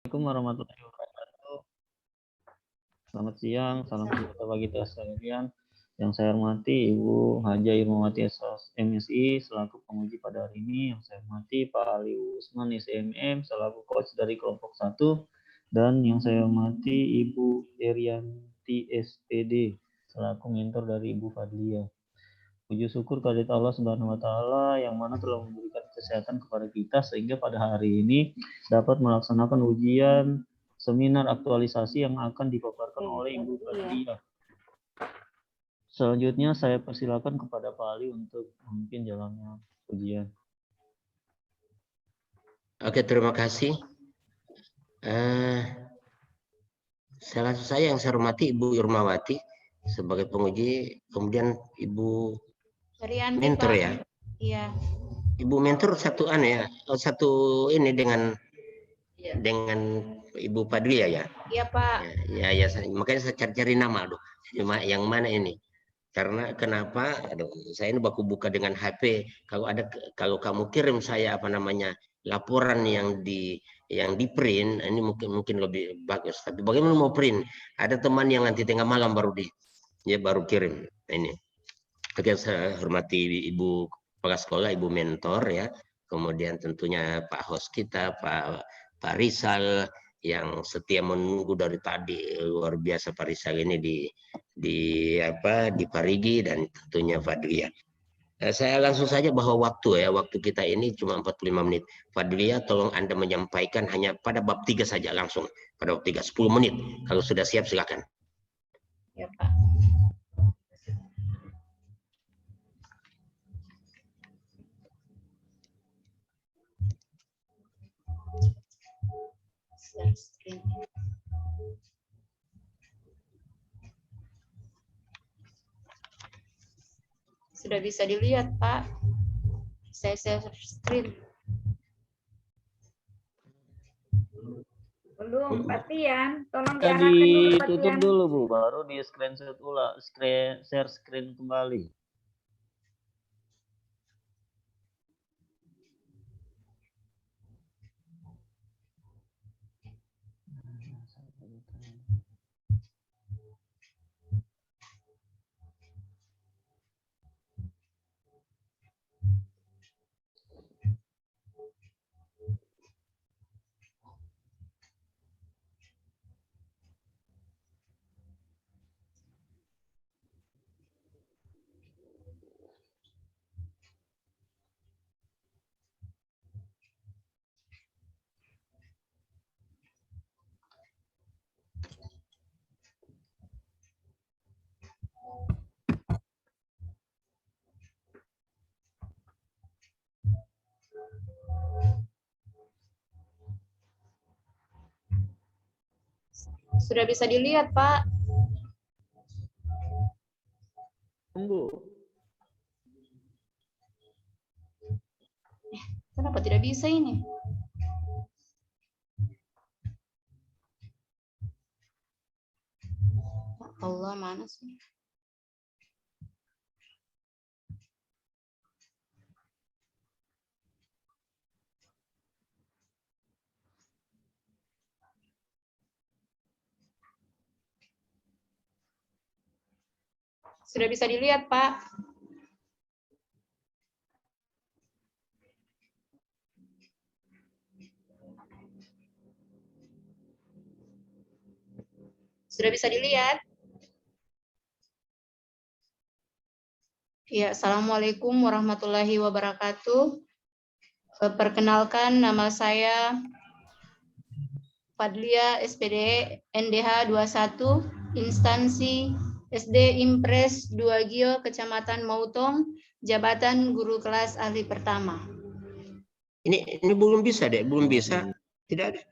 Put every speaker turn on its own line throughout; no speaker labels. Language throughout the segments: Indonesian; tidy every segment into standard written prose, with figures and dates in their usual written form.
Assalamualaikum warahmatullahi wabarakatuh. Selamat siang, salam sejahtera bagi kita sekalian. Yang saya hormati Ibu Haja Irmawati MSI selaku penguji pada hari ini. Yang saya hormati Pak Ali Usman SMM selaku coach dari kelompok 1. Dan yang saya hormati Ibu Erianti SPD selaku mentor dari Ibu Fadlia. Puji syukur kehadirat Allah Subhanahu wa taala yang mana telah memberikan kesehatan kepada kita sehingga pada hari ini dapat melaksanakan ujian seminar aktualisasi yang akan dipaparkan oleh Ibu Fadlia. Selanjutnya saya persilakan kepada Pak Ali untuk memimpin jalannya ujian.
Oke, terima kasih. Saya yang saya hormati Ibu Irmawati sebagai penguji, kemudian Ibu
Erianti,
mentor
Pak.
ya.
Iya.
Ibu mentor satu ini dengan Ibu Padlia ya.
Iya, Pak.
Ya, makanya saya cari nama, aduh, yang mana ini? Karena kenapa? Aduh, saya ini baku buka dengan HP. Kalau kamu kirim saya laporan yang di print, ini mungkin lebih bagus. Tapi bagaimana mau print? Ada teman yang nanti tengah malam baru kirim. Ini. Oke, saya hormati Ibu kepala sekolah, Ibu mentor ya. Kemudian tentunya Pak host kita, Pak Rizal yang setia menunggu dari tadi, luar biasa Pak Rizal ini di Parigi, dan tentunya Fadlia. Saya langsung saja bahwa waktu kita ini cuma 45 menit. Fadlia, tolong Anda menyampaikan hanya pada bab 3 saja langsung. Pada bab 3, 10 menit. Kalau sudah siap silakan.
Ya, Pak. Share screen. Sudah bisa dilihat, Pak. Saya share screen.
Belum, Pak Tian. Tolong
Kita
diarahkan dulu, Pak
ditutup
Tian.
dulu Bu, baru di screenshot ulang, share screen kembali.
Sudah bisa dilihat, Pak.
Tunggu.
Kenapa tidak bisa ini? Ya Allah, mana sih? Sudah bisa dilihat, Pak. Sudah bisa dilihat? Ya, Assalamualaikum warahmatullahi wabarakatuh. Perkenalkan, nama saya Fadlia SPD NDH 21, instansi SD Impres 2 Gio, Kecamatan Mautong, jabatan guru kelas ahli pertama.
Ini belum bisa deh, belum bisa. Tidak ada.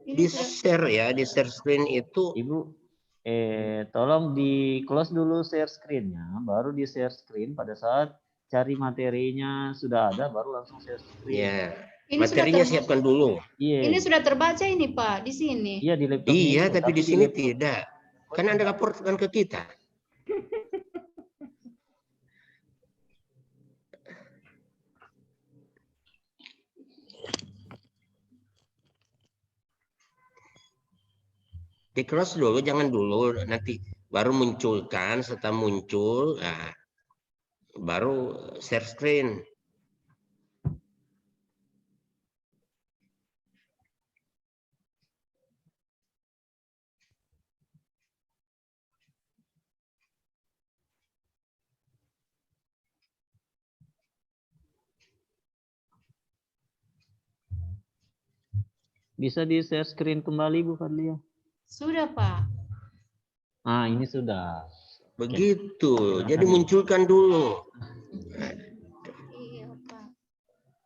Di share ya, di share screen itu.
Ibu, tolong di close dulu share screen-nya, baru di share screen pada saat cari materinya sudah ada, baru langsung share screen.
Ya,
Ini
materinya siapkan dulu.
Iya.
Ini sudah terbaca ini, Pak, di sini.
Iya, di laptop.
Iya,
ini,
tapi di sini
laptop.
tidak. Kan Anda laporkan ke kita. Di cross dulu, jangan dulu, nanti baru munculkan, setelah muncul, nah, baru share screen.
Bisa di share screen kembali Bu Fadlia?
Sudah, Pak.
Ah, ini sudah.
Begitu, jadi munculkan dulu.
Iya, Pak.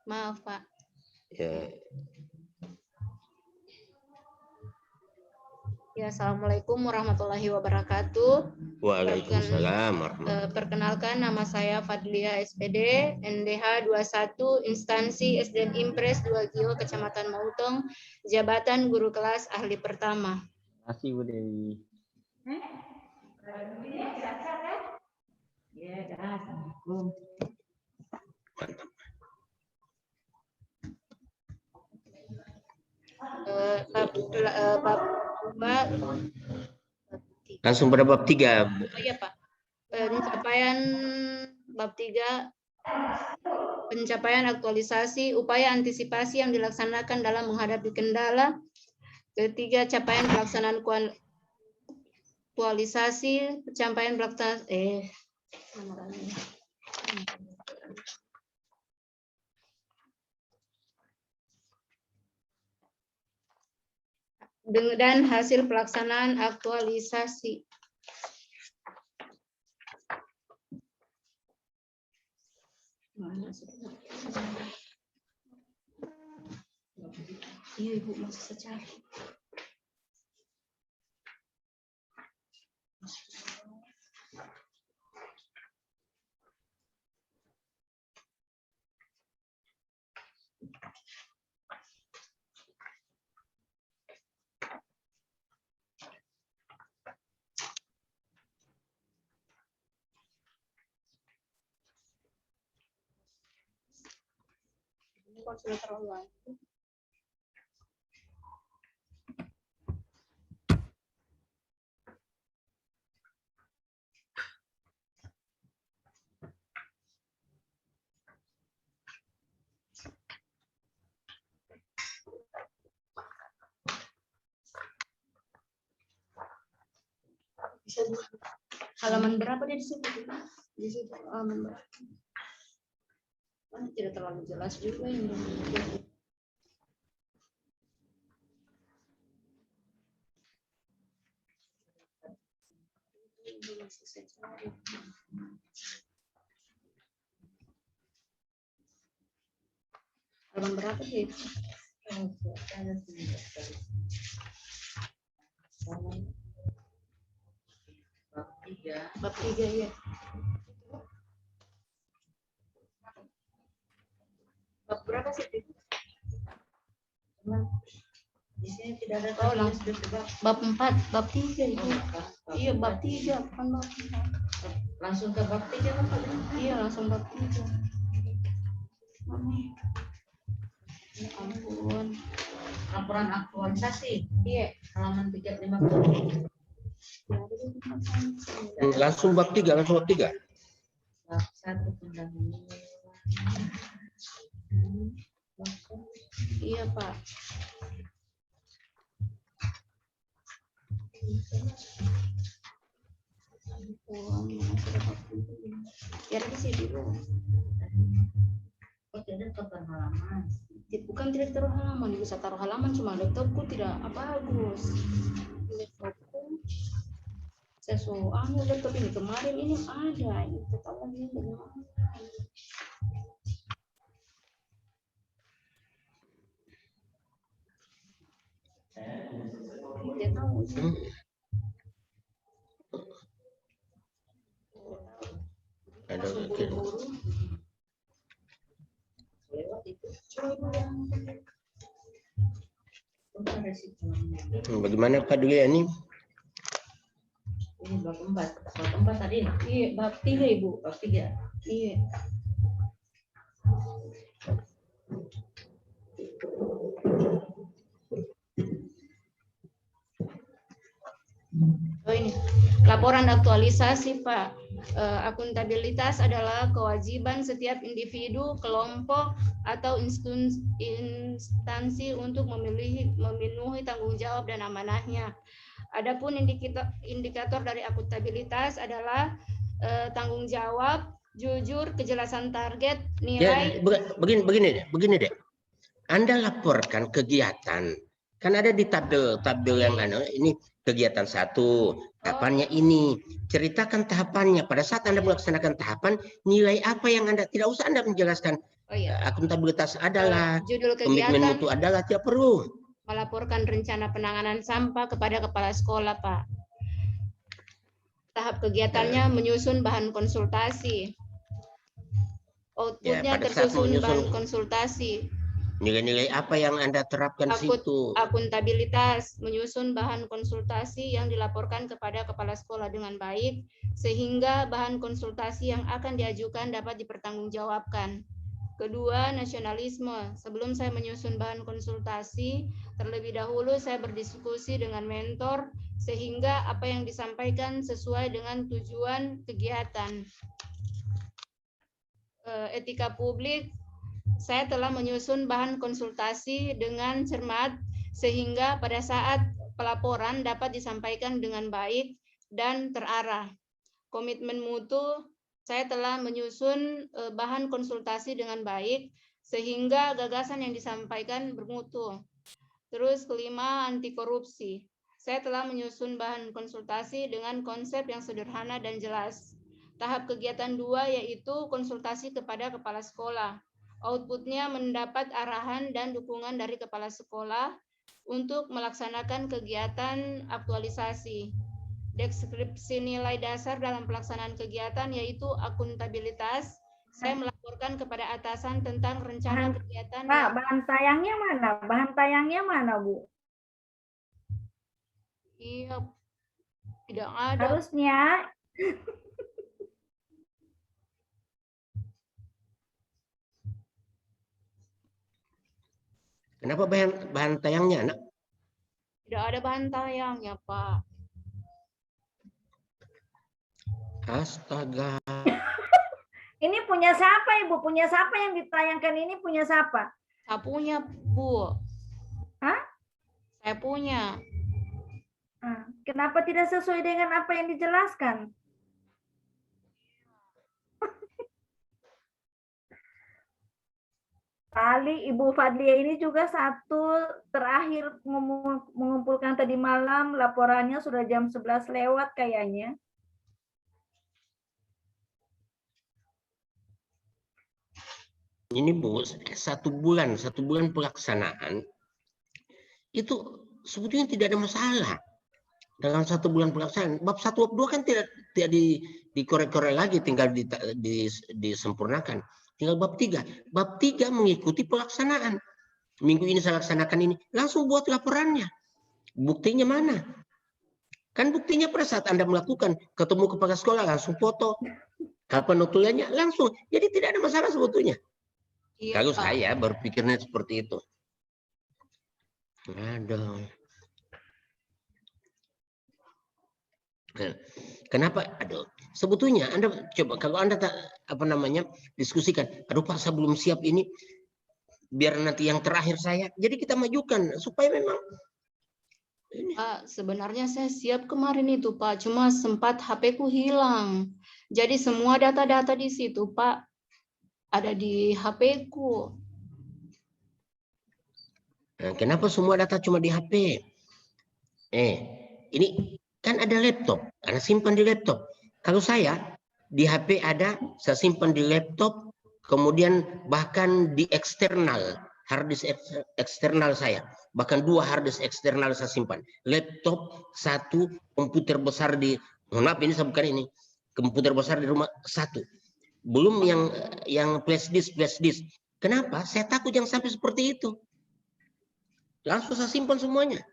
Maaf, Pak.
Ya,
Ya, Assalamualaikum warahmatullahi wabarakatuh.
waalaikumsalam warahmatullahi.
Perkenalkan, nama saya Fadlia SPD, NDH 21, instansi SDN Impres 2 Gio, Kecamatan Mautong, jabatan guru kelas ahli pertama.
Terima kasih Bu Dewi.
Bab 2,
Langsung pada bab 3.
oh iya Pak, pencapaian bab 3, pencapaian aktualisasi, upaya antisipasi yang dilaksanakan dalam menghadapi kendala. Ketiga, capaian pelaksanaan aktualisasi, pencapaian pelaksanaan, dan hasil pelaksanaan aktualisasi. Iya Ibu, masih secara. Kok sudah terlalu lama. Halaman berapa dia di situ? Di situ halaman berapa? Tidak terlalu jelas juga ini. Halaman berapa sih? Bab 3 ya. Bab berapa sih?
Di sini tidak ada
bab 4, bab 3 itu. Iya, bab 3 bukan bab 4.
langsung ke bab 3 Bapak.
Iya, langsung bab 3. Ya ampun.
Laporan aktualisasi
Iya.
halaman 350.
Langsung bab 3, langsung bab 3.
Bab 1 pendahuluan.
Iya, Pak. Ya, di sini dulu.
Oh, tidak kapan halaman.
Bukan tidak taruh halaman, bisa taruh halaman, cuma laptopku tidak bagus. Laptopku sesuatu laptop ini kemarin ini ada, itu tahu lagi dari mana. Dia tahu.
Ada
Lewat itu.
bagaimana Pak dulu ya ini?
Ini bab 4. Bab 4 tadi.
Iya, bab 3 Ibu.
Bab 3.
Iya. Laporan aktualisasi, Pak. Akuntabilitas adalah kewajiban setiap individu, kelompok, atau instansi untuk memenuhi tanggung jawab dan amanahnya. Adapun indikator dari akuntabilitas adalah tanggung jawab, jujur, kejelasan target,
Ya,
nilai.
begini deh. Anda laporkan kegiatan. Kan ada di tabel yang ini kegiatan 1, tahapannya ini. Ceritakan tahapannya. Pada saat Anda melaksanakan tahapan, nilai apa yang Anda, tidak usah Anda menjelaskan.
Oh iya.
Akuntabilitas adalah,
Judul
komitmen
kegiatan
mutu adalah, tidak perlu.
melaporkan rencana penanganan sampah kepada kepala sekolah, Pak. Tahap kegiatannya menyusun bahan konsultasi. Outputnya
pada saat
tersusun
menyusun
bahan konsultasi.
nilai-nilai apa yang Anda terapkan di situ.
Akuntabilitas menyusun bahan konsultasi yang dilaporkan kepada kepala sekolah dengan baik, sehingga bahan konsultasi yang akan diajukan dapat dipertanggungjawabkan. Kedua, nasionalisme. Sebelum saya menyusun bahan konsultasi, terlebih dahulu saya berdiskusi dengan mentor, sehingga apa yang disampaikan sesuai dengan tujuan kegiatan. Etika publik, saya telah menyusun bahan konsultasi dengan cermat, sehingga pada saat pelaporan dapat disampaikan dengan baik dan terarah. Komitmen mutu, saya telah menyusun bahan konsultasi dengan baik, sehingga gagasan yang disampaikan bermutu. Terus kelima, anti korupsi. Saya telah menyusun bahan konsultasi dengan konsep yang sederhana dan jelas. Tahap kegiatan 2 yaitu konsultasi kepada kepala sekolah. Outputnya mendapat arahan dan dukungan dari kepala sekolah untuk melaksanakan kegiatan aktualisasi. Deskripsi nilai dasar dalam pelaksanaan kegiatan yaitu akuntabilitas. Saya melaporkan kepada atasan tentang rencana kegiatan.
Pak, bahan tayangnya mana? Bahan tayangnya mana, Bu?
Iya, tidak ada.
Harusnya.
Kenapa bahan tayangnya, Nak?
Tidak ada bahan tayangnya, Pak.
Astaga.
Ini punya siapa, Ibu? Punya siapa yang ditayangkan ini punya siapa?
Saya punya, Bu.
Hah?
Saya punya.
Kenapa tidak sesuai dengan apa yang dijelaskan? Kali Ibu Fadlia ini juga satu terakhir mengumpulkan tadi malam, laporannya sudah jam 11 lewat kayaknya.
Ini Bu, 1 bulan pelaksanaan itu sebetulnya tidak ada masalah. Dalam 1 bulan pelaksanaan, bab 1, bab 2 kan tidak dikorek-korek lagi, tinggal disempurnakan. Tinggal bab 3. Bab 3 mengikuti pelaksanaan. Minggu ini saya laksanakan ini, langsung buat laporannya. Buktinya mana? Kan buktinya pada saat Anda melakukan, ketemu kepala sekolah langsung foto. Kapan nutulannya? Langsung. Jadi tidak ada masalah sebetulnya.
Iya,
Kalau
Pak.
saya berpikirnya seperti itu. Aduh. Nah, kenapa? Aduh, sebetulnya Anda coba kalau Anda diskusikan, aduh Pak, saya belum siap ini, biar nanti yang terakhir saya. Jadi kita majukan supaya memang ini.
Pak, sebenarnya saya siap kemarin itu, Pak. Cuma sempat HP-ku hilang. Jadi semua data-data di situ, Pak, ada di HP-ku.
Nah, kenapa semua data cuma di HP? Ini kan ada laptop, karena simpan di laptop. Kalau saya di HP ada, saya simpan di laptop, kemudian bahkan di eksternal, harddisk eksternal saya, bahkan 2 harddisk eksternal saya simpan. Laptop 1, komputer besar di, mohon maaf ini saya bukan ini, komputer besar di rumah 1. Belum yang flash disk. Kenapa? Saya takut yang sampai seperti itu. Langsung saya simpan semuanya.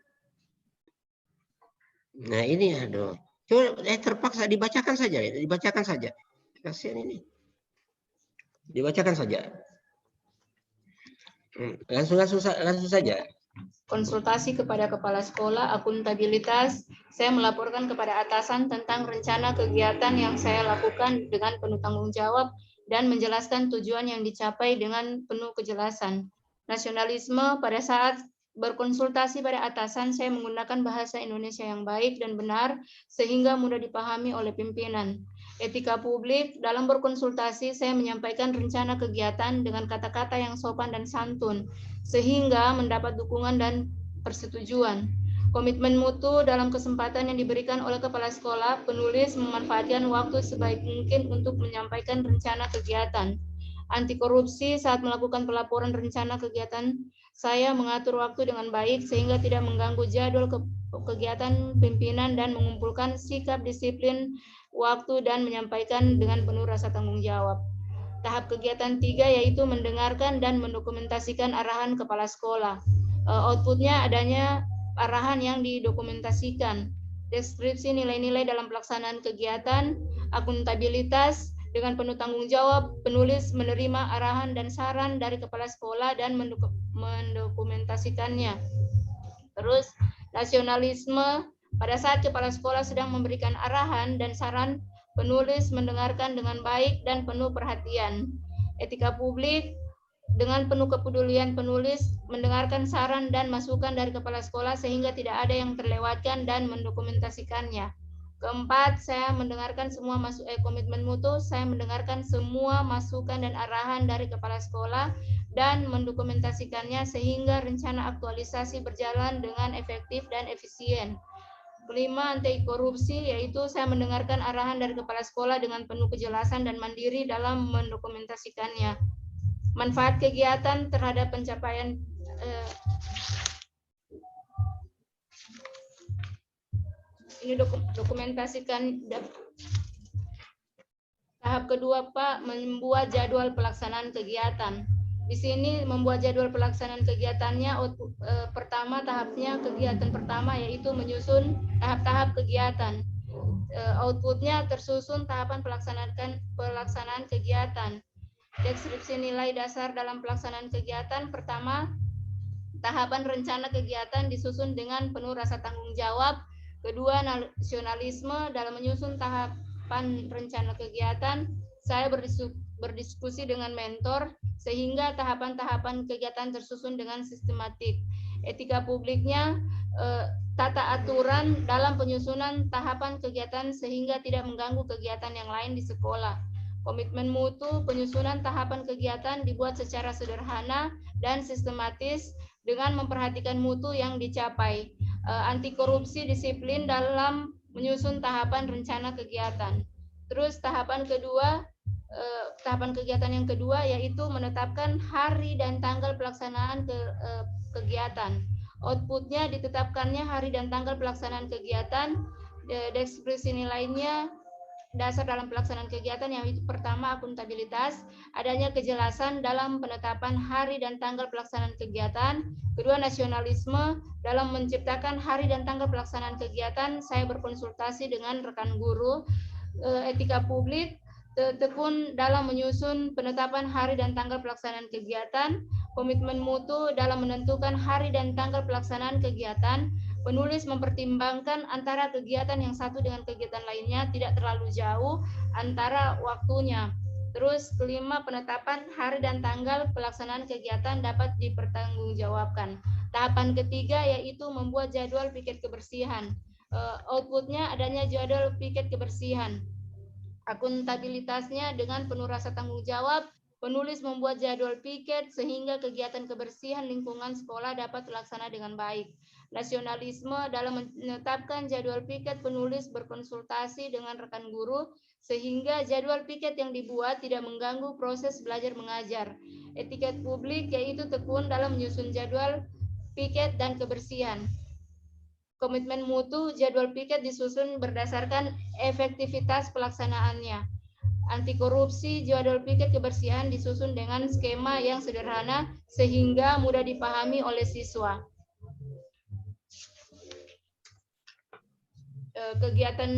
Nah ini aduh. Coba terpaksa dibacakan saja. Kasihan ini. Dibacakan saja. Langsung saja.
konsultasi kepada kepala sekolah, akuntabilitas, saya melaporkan kepada atasan tentang rencana kegiatan yang saya lakukan dengan penuh tanggung jawab dan menjelaskan tujuan yang dicapai dengan penuh kejelasan. Nasionalisme, pada saat berkonsultasi pada atasan, saya menggunakan bahasa Indonesia yang baik dan benar sehingga mudah dipahami oleh pimpinan. Etika publik, dalam berkonsultasi saya menyampaikan rencana kegiatan dengan kata-kata yang sopan dan santun sehingga mendapat dukungan dan persetujuan. Komitmen mutu, dalam kesempatan yang diberikan oleh kepala sekolah, penulis memanfaatkan waktu sebaik mungkin untuk menyampaikan rencana kegiatan. Anti korupsi, saat melakukan pelaporan rencana kegiatan, saya mengatur waktu dengan baik sehingga tidak mengganggu jadwal kegiatan pimpinan dan mengumpulkan sikap disiplin waktu dan menyampaikan dengan penuh rasa tanggung jawab. Tahap kegiatan 3 yaitu mendengarkan dan mendokumentasikan arahan kepala sekolah. Outputnya adanya arahan yang didokumentasikan, deskripsi nilai-nilai dalam pelaksanaan kegiatan, akuntabilitas, dengan penuh tanggung jawab, penulis menerima arahan dan saran dari kepala sekolah dan mendokumentasikannya. Terus, nasionalisme, pada saat kepala sekolah sedang memberikan arahan dan saran, penulis mendengarkan dengan baik dan penuh perhatian. Etika publik, dengan penuh kepedulian penulis mendengarkan saran dan masukan dari kepala sekolah sehingga tidak ada yang terlewatkan dan mendokumentasikannya. Keempat, saya mendengarkan semua komitmen mutu, saya mendengarkan semua masukan dan arahan dari kepala sekolah dan mendokumentasikannya sehingga rencana aktualisasi berjalan dengan efektif dan efisien. Kelima, anti korupsi, yaitu saya mendengarkan arahan dari kepala sekolah dengan penuh kejelasan dan mandiri dalam mendokumentasikannya. Manfaat kegiatan terhadap pencapaian ini dokumentasikan. Tahap kedua, Pak, membuat jadwal pelaksanaan kegiatan. Di sini membuat jadwal pelaksanaan kegiatannya, pertama tahapnya kegiatan pertama yaitu menyusun tahap-tahap kegiatan. Outputnya tersusun tahapan pelaksanaan kegiatan. Deskripsi nilai dasar dalam pelaksanaan kegiatan. Pertama, tahapan rencana kegiatan disusun dengan penuh rasa tanggung jawab. Kedua, nasionalisme, dalam menyusun tahapan rencana kegiatan, saya berdiskusi dengan mentor sehingga tahapan-tahapan kegiatan tersusun dengan sistematik. Etika publiknya, tata aturan dalam penyusunan tahapan kegiatan sehingga tidak mengganggu kegiatan yang lain di sekolah. Komitmen mutu, penyusunan tahapan kegiatan dibuat secara sederhana dan sistematis dengan memperhatikan mutu yang dicapai. Anti korupsi, disiplin dalam menyusun tahapan rencana kegiatan. Terus tahapan kegiatan yang kedua yaitu menetapkan hari dan tanggal pelaksanaan kegiatan. Outputnya ditetapkannya hari dan tanggal pelaksanaan kegiatan, deskripsi nilainya dasar dalam pelaksanaan kegiatan yang itu pertama akuntabilitas, adanya kejelasan dalam penetapan hari dan tanggal pelaksanaan kegiatan. Kedua, nasionalisme, dalam menciptakan hari dan tanggal pelaksanaan kegiatan saya berkonsultasi dengan rekan guru. Etika publik, tekun dalam menyusun penetapan hari dan tanggal pelaksanaan kegiatan. Komitmen mutu dalam menentukan hari dan tanggal pelaksanaan kegiatan. Penulis mempertimbangkan antara kegiatan yang satu dengan kegiatan lainnya, tidak terlalu jauh antara waktunya. Terus kelima, penetapan hari dan tanggal pelaksanaan kegiatan dapat dipertanggungjawabkan. Tahapan ketiga yaitu membuat jadwal piket kebersihan. Outputnya adanya jadwal piket kebersihan. Akuntabilitasnya dengan penuh rasa tanggung jawab, penulis membuat jadwal piket sehingga kegiatan kebersihan lingkungan sekolah dapat terlaksana dengan baik. Nasionalisme, dalam menetapkan jadwal piket, penulis berkonsultasi dengan rekan guru sehingga jadwal piket yang dibuat tidak mengganggu proses belajar mengajar. Etika publik yaitu tekun dalam menyusun jadwal piket dan kebersihan. Komitmen mutu, jadwal piket disusun berdasarkan efektivitas pelaksanaannya. Anti korupsi, jadwal piket kebersihan disusun dengan skema yang sederhana sehingga mudah dipahami oleh siswa. Kegiatan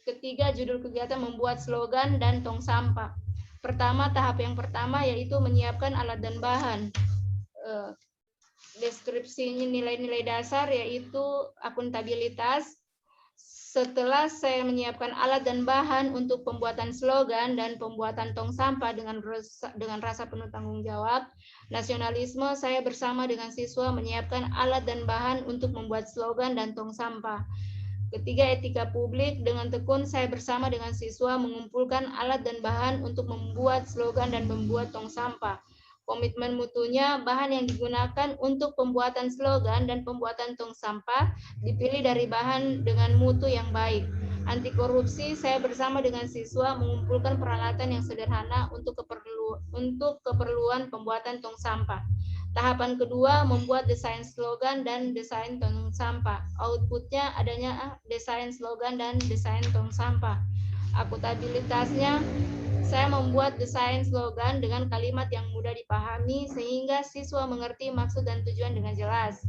ketiga, judul kegiatan membuat slogan dan tong sampah. Pertama, tahap yang pertama yaitu menyiapkan alat dan bahan. deskripsinya nilai-nilai dasar yaitu akuntabilitas. Setelah saya menyiapkan alat dan bahan untuk pembuatan slogan dan pembuatan tong sampah dengan rasa penuh tanggung jawab, nasionalisme, saya bersama dengan siswa menyiapkan alat dan bahan untuk membuat slogan dan tong sampah. Ketiga, etika publik, dengan tekun saya bersama dengan siswa mengumpulkan alat dan bahan untuk membuat slogan dan membuat tong sampah. Komitmen mutunya, bahan yang digunakan untuk pembuatan slogan dan pembuatan tong sampah dipilih dari bahan dengan mutu yang baik. Anti korupsi, saya bersama dengan siswa mengumpulkan peralatan yang sederhana untuk keperluan pembuatan tong sampah. Tahapan kedua, membuat desain slogan dan desain tong sampah. Outputnya adanya desain slogan dan desain tong sampah. Akuntabilitasnya, saya membuat desain slogan dengan kalimat yang mudah dipahami sehingga siswa mengerti maksud dan tujuan dengan jelas.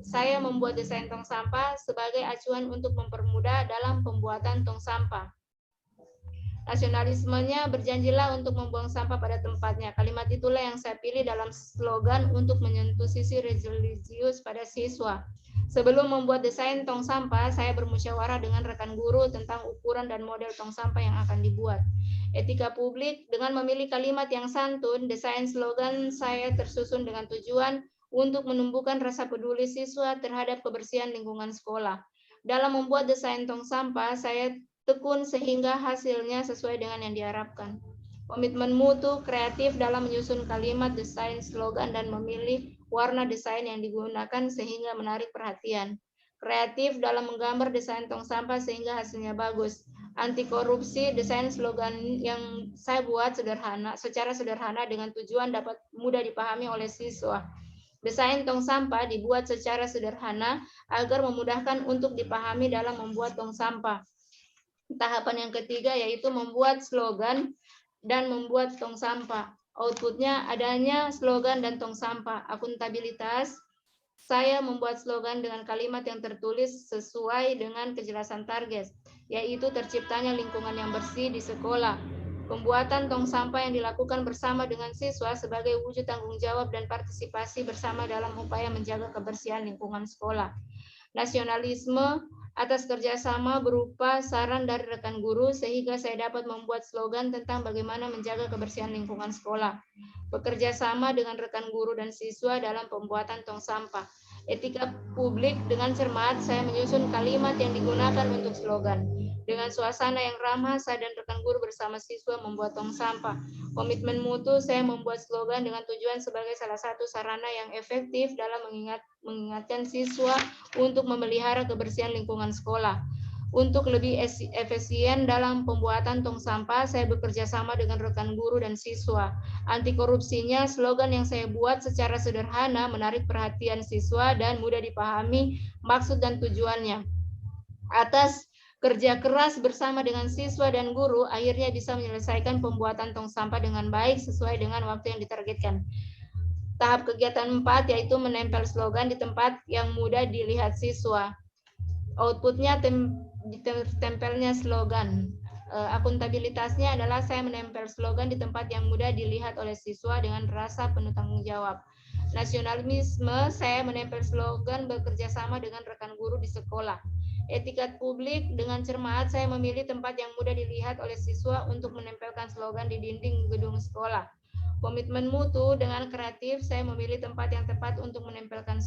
Saya membuat desain tong sampah sebagai acuan untuk mempermudah dalam pembuatan tong sampah. Nasionalismenya, berjanjilah untuk membuang sampah pada tempatnya. Kalimat itulah yang saya pilih dalam slogan untuk menyentuh sisi religius pada siswa. Sebelum membuat desain tong sampah, saya bermusyawarah dengan rekan guru tentang ukuran dan model tong sampah yang akan dibuat. Etika publik, dengan memilih kalimat yang santun, desain slogan saya tersusun dengan tujuan untuk menumbuhkan rasa peduli siswa terhadap kebersihan lingkungan sekolah. Dalam membuat desain tong sampah, saya tekun sehingga hasilnya sesuai dengan yang diharapkan. Komitmen mutu, kreatif dalam menyusun kalimat, desain, slogan, dan memilih warna desain yang digunakan sehingga menarik perhatian. Kreatif dalam menggambar desain tong sampah sehingga hasilnya bagus. Anti korupsi, desain slogan yang saya buat secara sederhana dengan tujuan dapat mudah dipahami oleh siswa. Desain tong sampah dibuat secara sederhana agar memudahkan untuk dipahami dalam membuat tong sampah. Tahapan yang ketiga yaitu membuat slogan dan membuat tong sampah. Outputnya adanya slogan dan tong sampah. Akuntabilitas, saya membuat slogan dengan kalimat yang tertulis sesuai dengan kejelasan target, yaitu terciptanya lingkungan yang bersih di sekolah. Pembuatan tong sampah yang dilakukan bersama dengan siswa sebagai wujud tanggung jawab dan partisipasi bersama dalam upaya menjaga kebersihan lingkungan sekolah. Nasionalisme, atas kerjasama berupa saran dari rekan guru sehingga saya dapat membuat slogan tentang bagaimana menjaga kebersihan lingkungan sekolah. Bekerja sama dengan rekan guru dan siswa dalam pembuatan tong sampah. Etika publik, dengan cermat saya menyusun kalimat yang digunakan untuk slogan. Dengan suasana yang ramah, saya dan rekan guru bersama siswa membuat tong sampah. Komitmen mutu, saya membuat slogan dengan tujuan sebagai salah satu sarana yang efektif dalam mengingatkan siswa untuk memelihara kebersihan lingkungan sekolah. Untuk lebih efisien dalam pembuatan tong sampah, saya bekerja sama dengan rekan guru dan siswa. Anti korupsinya, slogan yang saya buat secara sederhana menarik perhatian siswa dan mudah dipahami maksud dan tujuannya. Atas kerja keras bersama dengan siswa dan guru, akhirnya bisa menyelesaikan pembuatan tong sampah dengan baik sesuai dengan waktu yang ditargetkan. Tahap kegiatan 4 yaitu menempel slogan di tempat yang mudah dilihat siswa. Outputnya tempelnya slogan. Akuntabilitasnya adalah saya menempel slogan di tempat yang mudah dilihat oleh siswa dengan rasa penuh tanggung jawab. Nasionalisme, saya menempel slogan bekerja sama dengan rekan guru di sekolah. Etika publik, dengan cermat saya memilih tempat yang mudah dilihat oleh siswa untuk menempelkan slogan di dinding gedung sekolah. Komitmen mutu, dengan kreatif saya memilih tempat yang tepat untuk menempelkan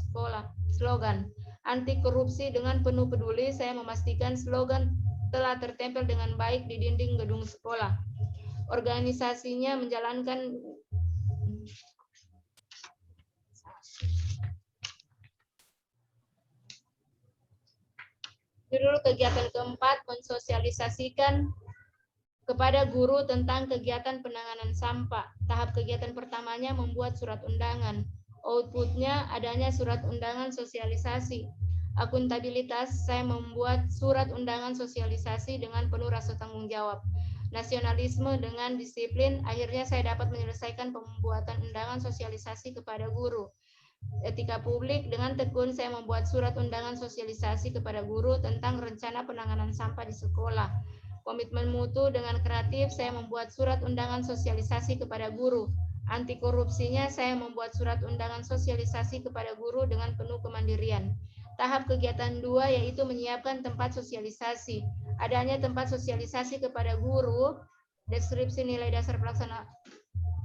slogan. Anti korupsi, dengan penuh peduli saya memastikan slogan telah tertempel dengan baik di dinding gedung sekolah. Organisasinya menjalankan judul kegiatan keempat, mensosialisasikan kepada guru tentang kegiatan penanganan sampah. Tahap kegiatan pertamanya membuat surat undangan. Outputnya adanya surat undangan sosialisasi. Akuntabilitas, saya membuat surat undangan sosialisasi dengan penuh rasa tanggung jawab. Nasionalisme, dengan disiplin, akhirnya saya dapat menyelesaikan pembuatan undangan sosialisasi kepada guru. Etika publik, dengan tekun saya membuat surat undangan sosialisasi kepada guru tentang rencana penanganan sampah di sekolah. Komitmen mutu, dengan kreatif saya membuat surat undangan sosialisasi kepada guru. Anti korupsinya saya membuat surat undangan sosialisasi kepada guru dengan penuh kemandirian. Tahap kegiatan 2 yaitu menyiapkan tempat sosialisasi. Adanya tempat sosialisasi kepada guru, deskripsi nilai dasar pelaksana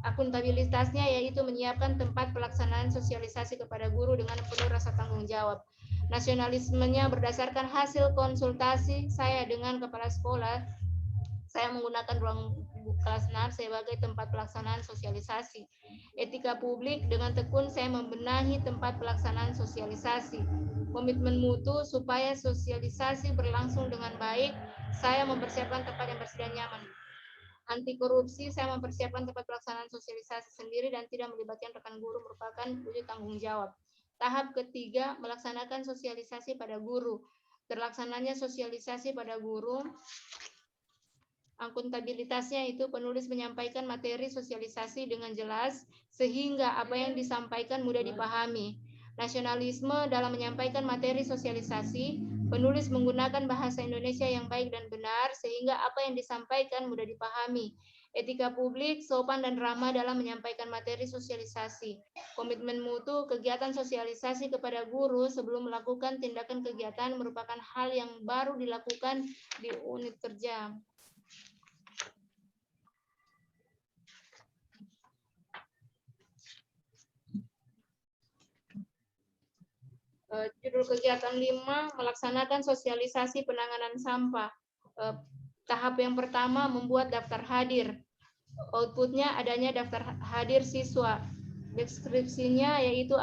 akuntabilitasnya yaitu menyiapkan tempat pelaksanaan sosialisasi kepada guru dengan penuh rasa tanggung jawab. Nasionalismenya berdasarkan hasil konsultasi saya dengan kepala sekolah, saya menggunakan ruang kelas 6 sebagai tempat pelaksanaan sosialisasi. Etika publik dengan tekun saya membenahi tempat pelaksanaan sosialisasi. Komitmen mutu supaya sosialisasi berlangsung dengan baik, saya mempersiapkan tempat yang bersih dan nyaman. Anti korupsi, saya mempersiapkan tempat pelaksanaan sosialisasi sendiri dan tidak melibatkan rekan guru merupakan wujud tanggung jawab. Tahap ketiga, melaksanakan sosialisasi pada guru. Terlaksananya sosialisasi pada guru, akuntabilitasnya itu penulis menyampaikan materi sosialisasi dengan jelas sehingga apa yang disampaikan mudah dipahami. Nasionalisme dalam menyampaikan materi sosialisasi, penulis menggunakan bahasa Indonesia yang baik dan benar sehingga apa yang disampaikan mudah dipahami. Etika publik, sopan dan ramah dalam menyampaikan materi sosialisasi. Komitmen mutu, kegiatan sosialisasi kepada guru sebelum melakukan tindakan kegiatan merupakan hal yang baru dilakukan di unit kerja. Judul kegiatan 5, melaksanakan sosialisasi penanganan sampah. Tahap yang pertama, membuat daftar hadir. Outputnya adanya daftar hadir siswa. Deskripsinya yaitu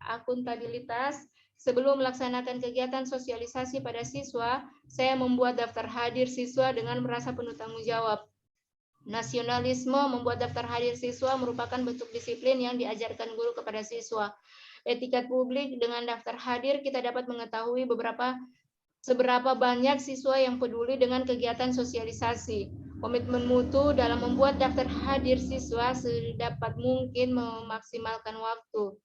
akuntabilitas. Sebelum melaksanakan kegiatan sosialisasi pada siswa, saya membuat daftar hadir siswa dengan merasa penuh tanggung jawab. Nasionalisme membuat daftar hadir siswa merupakan bentuk disiplin yang diajarkan guru kepada siswa. Etika publik, dengan daftar hadir kita dapat mengetahui seberapa banyak siswa yang peduli dengan kegiatan sosialisasi. Komitmen mutu dalam membuat daftar hadir siswa sedapat mungkin memaksimalkan waktu.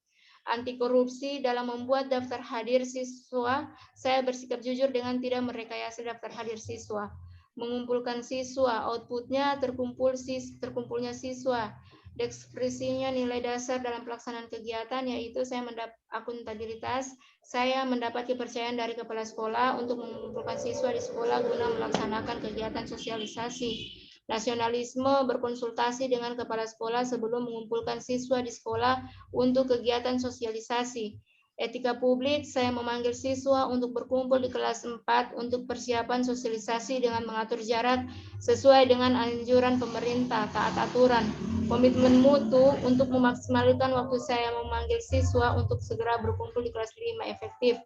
Anti korupsi dalam membuat daftar hadir siswa, saya bersikap jujur dengan tidak merekayasa daftar hadir siswa. Mengumpulkan siswa, outputnya terkumpulnya siswa. Deskripsinya nilai dasar dalam pelaksanaan kegiatan yaitu saya akuntabilitas, saya mendapat kepercayaan dari kepala sekolah untuk mengumpulkan siswa di sekolah guna melaksanakan kegiatan sosialisasi. Nasionalisme berkonsultasi dengan kepala sekolah sebelum mengumpulkan siswa di sekolah untuk kegiatan sosialisasi. Etika publik, saya memanggil siswa untuk berkumpul di kelas 4 untuk persiapan sosialisasi dengan mengatur jarak sesuai dengan anjuran pemerintah, taat aturan. Komitmen mutu untuk memaksimalkan waktu saya memanggil siswa untuk segera berkumpul di kelas 5 efektif.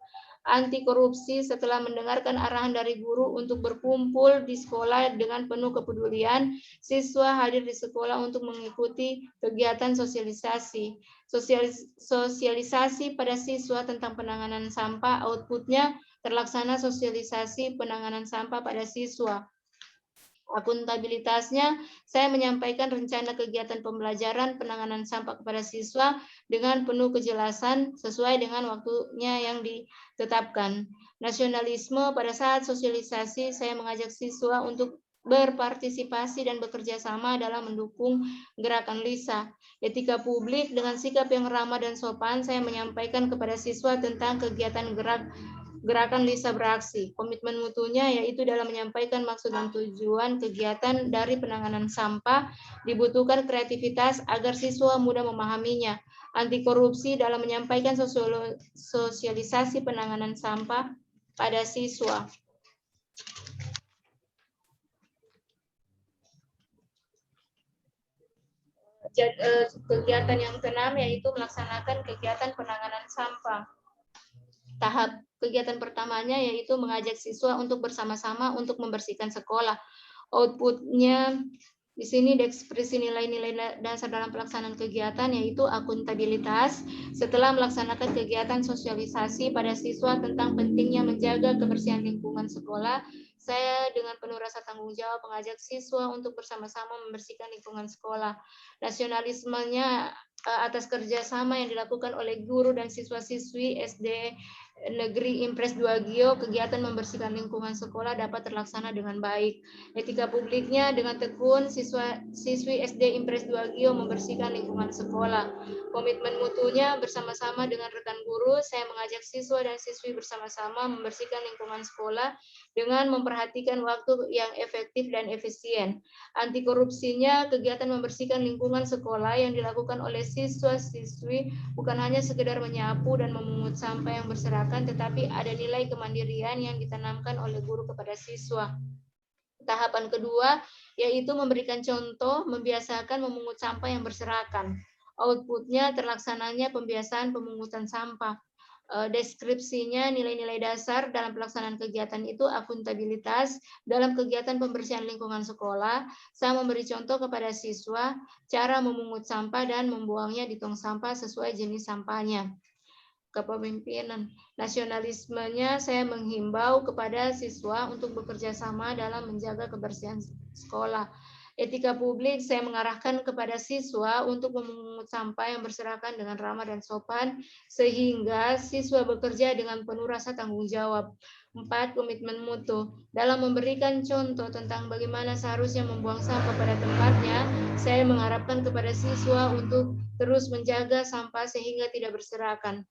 Anti korupsi, setelah mendengarkan arahan dari guru untuk berkumpul di sekolah dengan penuh kepedulian, siswa hadir di sekolah untuk mengikuti kegiatan sosialisasi. Sosialisasi pada siswa tentang penanganan sampah, outputnya terlaksana sosialisasi penanganan sampah pada siswa. Akuntabilitasnya, saya menyampaikan rencana kegiatan pembelajaran penanganan sampah kepada siswa dengan penuh kejelasan sesuai dengan waktunya yang ditetapkan. Nasionalisme, pada saat sosialisasi, saya mengajak siswa untuk berpartisipasi dan bekerja sama dalam mendukung gerakan LISA. Etika publik, dengan sikap yang ramah dan sopan, saya menyampaikan kepada siswa tentang kegiatan gerakan LISA beraksi. Komitmen mutunya yaitu dalam menyampaikan maksud dan tujuan kegiatan dari penanganan sampah, dibutuhkan kreativitas agar siswa mudah memahaminya. Anti korupsi dalam menyampaikan sosialisasi penanganan sampah pada siswa. Kegiatan yang keenam yaitu melaksanakan kegiatan penanganan sampah. Tahap kegiatan pertamanya yaitu mengajak siswa untuk bersama-sama untuk membersihkan sekolah. Outputnya di sini deskripsi nilai-nilai dasar dalam pelaksanaan kegiatan yaitu akuntabilitas. Setelah melaksanakan kegiatan sosialisasi pada siswa tentang pentingnya menjaga kebersihan lingkungan sekolah, saya dengan penuh rasa tanggung jawab mengajak siswa untuk bersama-sama membersihkan lingkungan sekolah. Nasionalismenya atas kerjasama yang dilakukan oleh guru dan siswa-siswi SD Negeri Impres 2 Gio, kegiatan membersihkan lingkungan sekolah dapat terlaksana dengan baik. Etika publiknya dengan tekun, siswi SD Impres 2 Gio membersihkan lingkungan sekolah. Komitmen mutunya bersama-sama dengan rekan guru, saya mengajak siswa dan siswi bersama-sama membersihkan lingkungan sekolah dengan memperhatikan waktu yang efektif dan efisien. Anti korupsinya, kegiatan membersihkan lingkungan sekolah yang dilakukan oleh siswa-siswi bukan hanya sekedar menyapu dan memungut sampah yang berserakan, tetapi ada nilai kemandirian yang ditanamkan oleh guru kepada siswa. Tahapan kedua yaitu memberikan contoh, membiasakan memungut sampah yang berserakan. Outputnya terlaksananya pembiasaan pemungutan sampah. Deskripsinya nilai-nilai dasar dalam pelaksanaan kegiatan itu akuntabilitas dalam kegiatan pembersihan lingkungan sekolah. Saya memberi contoh kepada siswa cara memungut sampah dan membuangnya di tong sampah sesuai jenis sampahnya. Kepemimpinan nasionalismenya, saya menghimbau kepada siswa untuk bekerja sama dalam menjaga kebersihan sekolah. Etika publik, saya mengarahkan kepada siswa untuk memungut sampah yang berserakan dengan ramah dan sopan, sehingga siswa bekerja dengan penuh rasa tanggung jawab. 4. Komitmen mutu. Dalam memberikan contoh tentang bagaimana seharusnya membuang sampah pada tempatnya, saya mengharapkan kepada siswa untuk terus menjaga sampah sehingga tidak berserakan.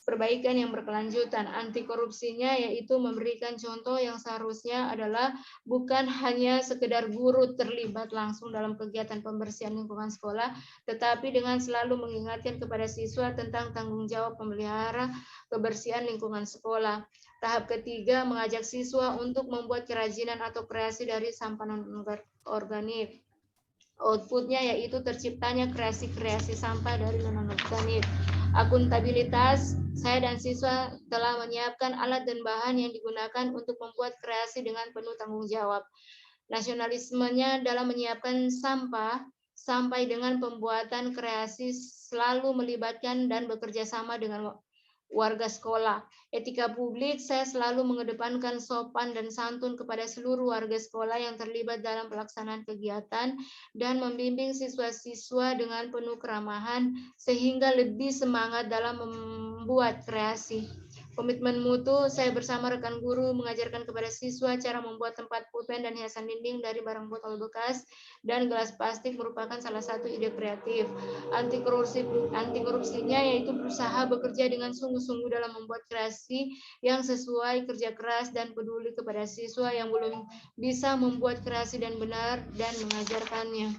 Perbaikan yang berkelanjutan. Anti korupsinya yaitu memberikan contoh yang seharusnya adalah bukan hanya sekedar guru terlibat langsung dalam kegiatan pembersihan lingkungan sekolah, tetapi dengan selalu mengingatkan kepada siswa tentang tanggung jawab pemelihara kebersihan lingkungan sekolah. Tahap ketiga, mengajak siswa untuk membuat kerajinan atau kreasi dari sampah non-organik. Outputnya yaitu terciptanya kreasi-kreasi sampah dari non-organik. Akuntabilitas, saya dan siswa telah menyiapkan alat dan bahan yang digunakan untuk membuat kreasi dengan penuh tanggung jawab. Nasionalismenya dalam menyiapkan sampah sampai dengan pembuatan kreasi selalu melibatkan dan bekerja sama dengan warga sekolah. Etika publik, saya selalu mengedepankan sopan dan santun kepada seluruh warga sekolah yang terlibat dalam pelaksanaan kegiatan dan membimbing siswa-siswa dengan penuh keramahan sehingga lebih semangat dalam membuat kreasi. Komitmen mutu, saya bersama rekan guru mengajarkan kepada siswa cara membuat tempat pulpen dan hiasan dinding dari barang botol bekas dan gelas plastik merupakan salah satu ide kreatif. Anti korupsinya yaitu berusaha bekerja dengan sungguh-sungguh dalam membuat kreasi yang sesuai, kerja keras dan peduli kepada siswa yang belum bisa membuat kreasi dan benar dan mengajarkannya.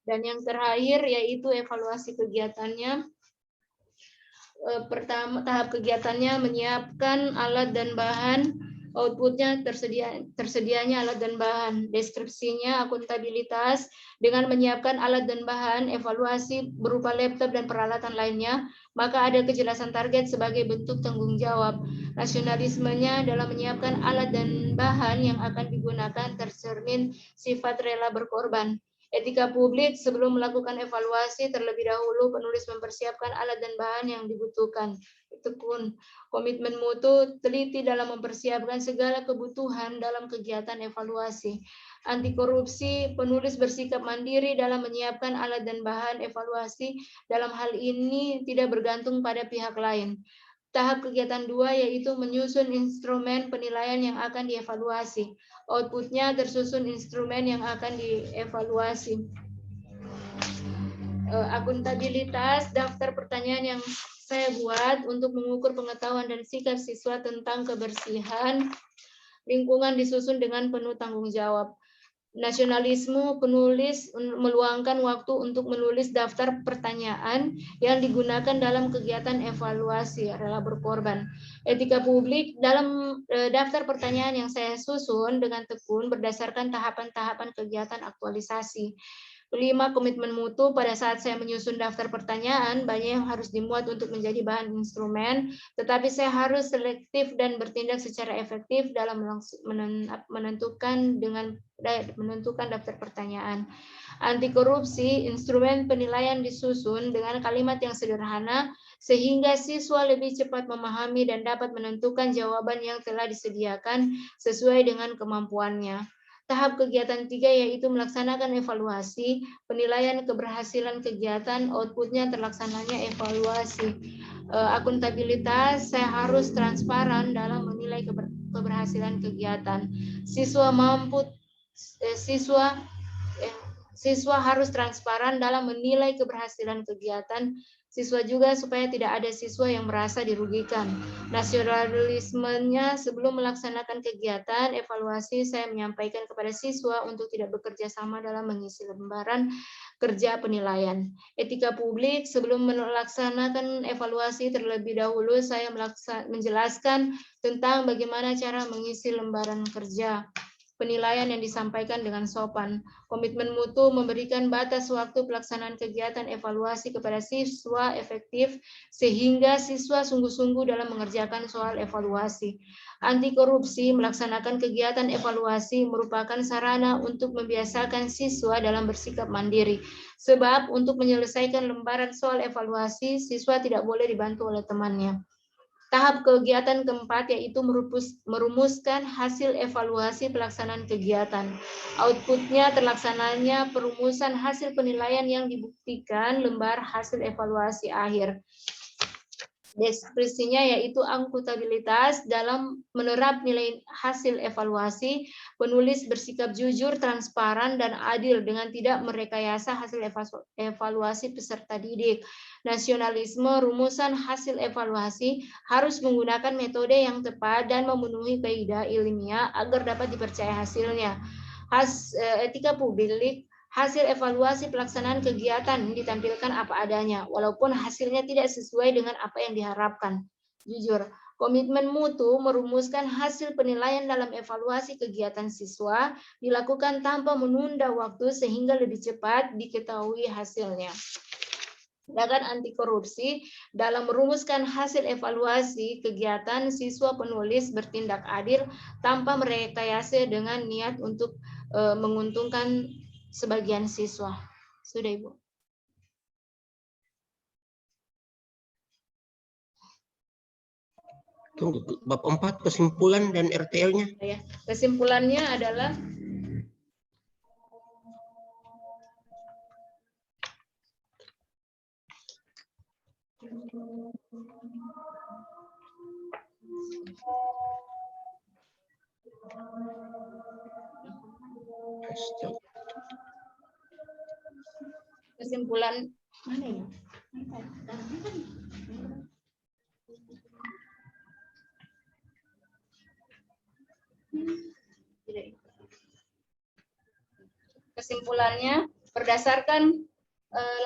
Dan yang terakhir yaitu evaluasi kegiatannya. Pertama, tahap kegiatannya menyiapkan alat dan bahan. Outputnya tersedianya alat dan bahan. Deskripsinya akuntabilitas dengan menyiapkan alat dan bahan, evaluasi berupa laptop dan peralatan lainnya, maka ada kejelasan target sebagai bentuk tanggung jawab. Nasionalismenya dalam menyiapkan alat dan bahan yang akan digunakan tercermin sifat rela berkorban. Etika publik, sebelum melakukan evaluasi terlebih dahulu penulis mempersiapkan alat dan bahan yang dibutuhkan. Tekun. Komitmen mutu, teliti dalam mempersiapkan segala kebutuhan dalam kegiatan evaluasi. Anti korupsi, penulis bersikap mandiri dalam menyiapkan alat dan bahan evaluasi. Dalam hal ini tidak bergantung pada pihak lain. Tahap kegiatan 2 yaitu menyusun instrumen penilaian yang akan dievaluasi. Outputnya tersusun instrumen yang akan dievaluasi. Akuntabilitas, daftar pertanyaan yang saya buat untuk mengukur pengetahuan dan sikap siswa tentang kebersihan lingkungan disusun dengan penuh tanggung jawab. Nasionalisme, penulis meluangkan waktu untuk menulis daftar pertanyaan yang digunakan dalam kegiatan evaluasi, rela berkorban. Etika publik, dalam daftar pertanyaan yang saya susun dengan tekun berdasarkan tahapan-tahapan kegiatan aktualisasi. 5. Komitmen mutu, pada saat saya menyusun daftar pertanyaan, banyak yang harus dimuat untuk menjadi bahan instrumen, tetapi saya harus selektif dan bertindak secara efektif dalam menentukan daftar pertanyaan. Anti korupsi, instrumen penilaian disusun dengan kalimat yang sederhana, sehingga siswa lebih cepat memahami dan dapat menentukan jawaban yang telah disediakan sesuai dengan kemampuannya. Tahap kegiatan 3 yaitu melaksanakan evaluasi, penilaian keberhasilan kegiatan, outputnya terlaksananya evaluasi. Akuntabilitas, saya harus transparan dalam menilai keberhasilan kegiatan. Siswa harus transparan dalam menilai keberhasilan kegiatan. Siswa juga supaya tidak ada siswa yang merasa dirugikan. Nasionalismenya sebelum melaksanakan kegiatan evaluasi, saya menyampaikan kepada siswa untuk tidak bekerja sama dalam mengisi lembaran kerja penilaian. Etika publik, sebelum melaksanakan evaluasi terlebih dahulu, saya menjelaskan tentang bagaimana cara mengisi lembaran kerja penilaian yang disampaikan dengan sopan. Komitmen mutu memberikan batas waktu pelaksanaan kegiatan evaluasi kepada siswa efektif sehingga siswa sungguh-sungguh dalam mengerjakan soal evaluasi. Anti korupsi, melaksanakan kegiatan evaluasi merupakan sarana untuk membiasakan siswa dalam bersikap mandiri. Sebab untuk menyelesaikan lembaran soal evaluasi, siswa tidak boleh dibantu oleh temannya. Tahap kegiatan keempat yaitu merumuskan hasil evaluasi pelaksanaan kegiatan. Outputnya terlaksananya perumusan hasil penilaian yang dibuktikan lembar hasil evaluasi akhir. Deskripsinya yaitu akuntabilitas dalam menerap nilai hasil evaluasi, penulis bersikap jujur, transparan, dan adil dengan tidak merekayasa hasil evaluasi peserta didik. Nasionalisme, rumusan hasil evaluasi harus menggunakan metode yang tepat dan memenuhi kaidah ilmiah agar dapat dipercaya hasilnya. Etika publik, hasil evaluasi pelaksanaan kegiatan ditampilkan apa adanya, walaupun hasilnya tidak sesuai dengan apa yang diharapkan. Jujur, komitmen mutu merumuskan hasil penilaian dalam evaluasi kegiatan siswa dilakukan tanpa menunda waktu sehingga lebih cepat diketahui hasilnya. Sedangkan anti korupsi, dalam merumuskan hasil evaluasi kegiatan siswa penulis bertindak adil tanpa merekayasa dengan niat untuk menguntungkan sebagian siswa. Sudah, Ibu.
Tunggu, bab 4 kesimpulan dan RTL-nya.
Ya, kesimpulannya adalah kesimpulan mana ini? Kesimpulannya, berdasarkan